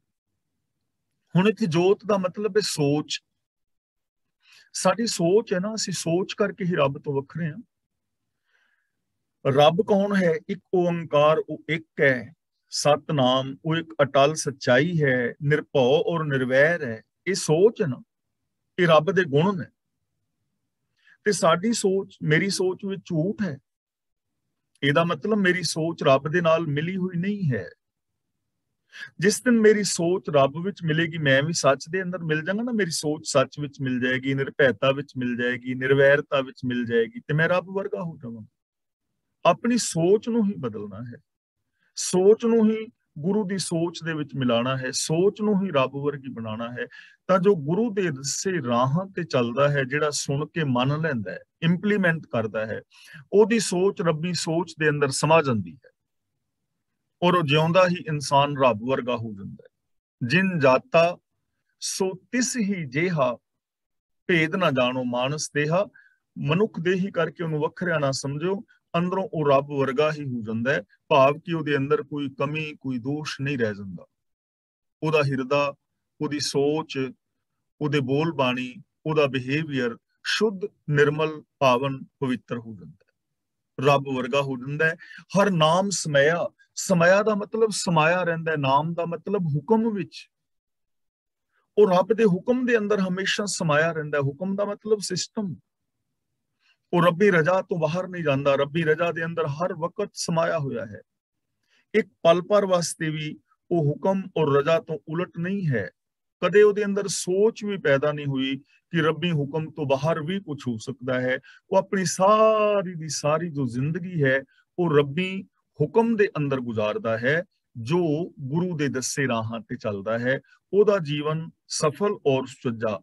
ਹੁਣ ਇੱਥੇ ਜੋਤ ਦਾ ਮਤਲਬ ਹੈ ਸੋਚ। ਸਾਡੀ ਸੋਚ ਹੈ ਨਾ, ਅਸੀਂ ਸੋਚ ਕਰਕੇ ਹੀ ਰੱਬ ਤੋਂ ਵੱਖਰੇ ਹਾਂ। ਰੱਬ ਕੌਣ ਹੈ? ਇੱਕ ਓੰਕਾਰ, ਉਹ ਇੱਕ ਹੈ। ਸਤਨਾਮ, ਉਹ ਇੱਕ ਅਟਲ ਸੱਚਾਈ ਹੈ, ਨਿਰਭਉ ਔਰ ਨਿਰਵੈਰ ਹੈ। ਇਹ ਸੋਚ ਹੈ ਨਾ, ਇਹ ਰੱਬ ਦੇ ਗੁਣ ਨੇ। ਤੇ ਸਾਡੀ ਸੋਚ, ਮੇਰੀ ਸੋਚ ਵਿੱਚ ਝੂਠ ਹੈ, ਇਹਦਾ ਮਤਲਬ ਮੇਰੀ ਸੋਚ ਰੱਬ ਦੇ ਨਾਲ ਮਿਲੀ ਹੋਈ ਨਹੀਂ ਹੈ। ਜਿਸ ਦਿਨ ਮੇਰੀ ਸੋਚ ਰੱਬ ਵਿੱਚ ਮਿਲੇਗੀ, ਮੈਂ ਵੀ ਸੱਚ ਦੇ ਅੰਦਰ ਮਿਲ ਜਾਵਾਂਗਾ ਨਾ, ਮੇਰੀ ਸੋਚ ਸੱਚ ਵਿੱਚ ਮਿਲ ਜਾਏਗੀ, ਨਿਰਭੈਤਾ ਵਿੱਚ ਮਿਲ ਜਾਏਗੀ, ਨਿਰਵੈਰਤਾ ਵਿੱਚ ਮਿਲ ਜਾਏਗੀ, ਤੇ ਮੈਂ ਰੱਬ ਵਰਗਾ ਹੋ ਜਾਵਾਂਗਾ। ਆਪਣੀ ਸੋਚ ਨੂੰ ਹੀ ਬਦਲਣਾ ਹੈ, ਸੋਚ ਨੂੰ ਹੀ ਗੁਰੂ ਦੀ ਸੋਚ ਦੇ ਵਿੱਚ ਮਿਲਾਣਾ ਹੈ, ਸੋਚ ਨੂੰ ਹੀ ਰੱਬ ਵਰਗੀ ਬਣਾਉਣਾ ਹੈ। ਤਾਂ ਜੋ ਗੁਰੂ ਦੇ ਦੱਸੇ ਰਾਹਾਂ ਤੇ ਚੱਲਦਾ ਹੈ, ਜਿਹੜਾ ਸੁਣ ਕੇ ਮੰਨ ਲੈਂਦਾ ਹੈ, ਇੰਪਲੀਮੈਂਟ ਕਰਦਾ ਹੈ, ਉਹਦੀ ਸੋਚ ਰੱਬੀ ਸੋਚ ਦੇ ਅੰਦਰ ਸਮਾ ਜਾਂਦੀ ਹੈ, ਔਰ ਉਹ ਜਿਉਂਦਾ ਹੀ ਇਨਸਾਨ ਰੱਬ ਵਰਗਾ ਹੋ ਜਾਂਦਾ ਹੈ। ਜਿਨ ਜਾਤਾ ਸੋ ਤਿਸ ਹੀ ਜੇਹਾ, ਭੇਦ ਨਾ ਜਾਣੋ ਮਾਨਸ ਦੇਹਾ। ਮਨੁੱਖ ਦੇਹੀ ਕਰਕੇ ਉਹਨੂੰ ਵੱਖਰਿਆ ਨਾ ਸਮਝੋ, ਅੰਦਰੋਂ ਉਹ ਰੱਬ ਵਰਗਾ ਹੀ ਹੋ ਜਾਂਦਾ ਹੈ। ਭਾਵ ਕਿ ਉਹਦੇ ਅੰਦਰ ਕੋਈ ਕਮੀ, ਕੋਈ ਦੋਸ਼ ਨਹੀਂ ਰਹਿ ਜਾਂਦਾ। ਉਹਦਾ ਹਿਰਦਾ, ਉਹਦੀ ਸੋਚ, ਉਹਦੇ ਬੋਲ ਬਾਣੀ, ਉਹਦਾ ਬਿਹੇਵੀਅਰ ਸ਼ੁੱਧ, ਨਿਰਮਲ, ਪਾਵਨ, ਪਵਿੱਤਰ ਹੋ ਜਾਂਦਾ ਹੈ, ਰੱਬ ਵਰਗਾ ਹੋ ਜਾਂਦਾ ਹੈ। ਹਰ ਨਾਮ ਸਮਇਆ। ਸਮਇਆ ਦਾ ਮਤਲਬ ਸਮਾਇਆ ਰਹਿੰਦਾ ਹੈ, ਨਾਮ ਦਾ ਮਤਲਬ ਹੁਕਮ ਵਿੱਚ। ਉਹ ਰੱਬ ਦੇ ਹੁਕਮ ਦੇ ਅੰਦਰ ਹਮੇਸ਼ਾ ਸਮਾਇਆ ਰਹਿੰਦਾ ਹੈ। ਹੁਕਮ ਦਾ ਮਤਲਬ ਸਿਸਟਮ। ਉਹ ਰੱਬੀ ਰਜ਼ਾ ਤੋਂ ਬਾਹਰ ਨਹੀਂ ਜਾਂਦਾ, ਰੱਬੀ ਰਜ਼ਾ ਦੇ ਅੰਦਰ ਹਰ ਵਕਤ ਸਮਾਇਆ ਹੋਇਆ ਹੈ। ਇੱਕ ਪਲ ਭਰ ਵਾਸਤੇ ਵੀ ਉਹ ਹੁਕਮ ਔਰ ਰਜ਼ਾ ਤੋਂ ਉਲਟ ਨਹੀਂ ਹੈ। ਕਦੇ ਉਹਦੇ ਅੰਦਰ ਸੋਚ ਵੀ ਪੈਦਾ ਨਹੀਂ ਹੋਈ ਕਿ ਰੱਬੀ ਹੁਕਮ ਤੋਂ ਬਾਹਰ ਵੀ ਕੁਝ ਹੋ ਸਕਦਾ ਹੈ। ਉਹ ਆਪਣੀ ਸਾਰੀ ਦੀ ਸਾਰੀ ਜੋ ਜ਼ਿੰਦਗੀ ਹੈ, ਉਹ ਰੱਬੀ ਹੁਕਮ ਦੇ ਅੰਦਰ ਗੁਜ਼ਾਰਦਾ ਹੈ। ਜੋ ਗੁਰੂ ਦੇ ਦੱਸੇ ਰਾਹਾਂ ਤੇ ਚੱਲਦਾ ਹੈ, ਉਹਦਾ ਜੀਵਨ ਸਫਲ ਔਰ ਸੁਚੱਜਾ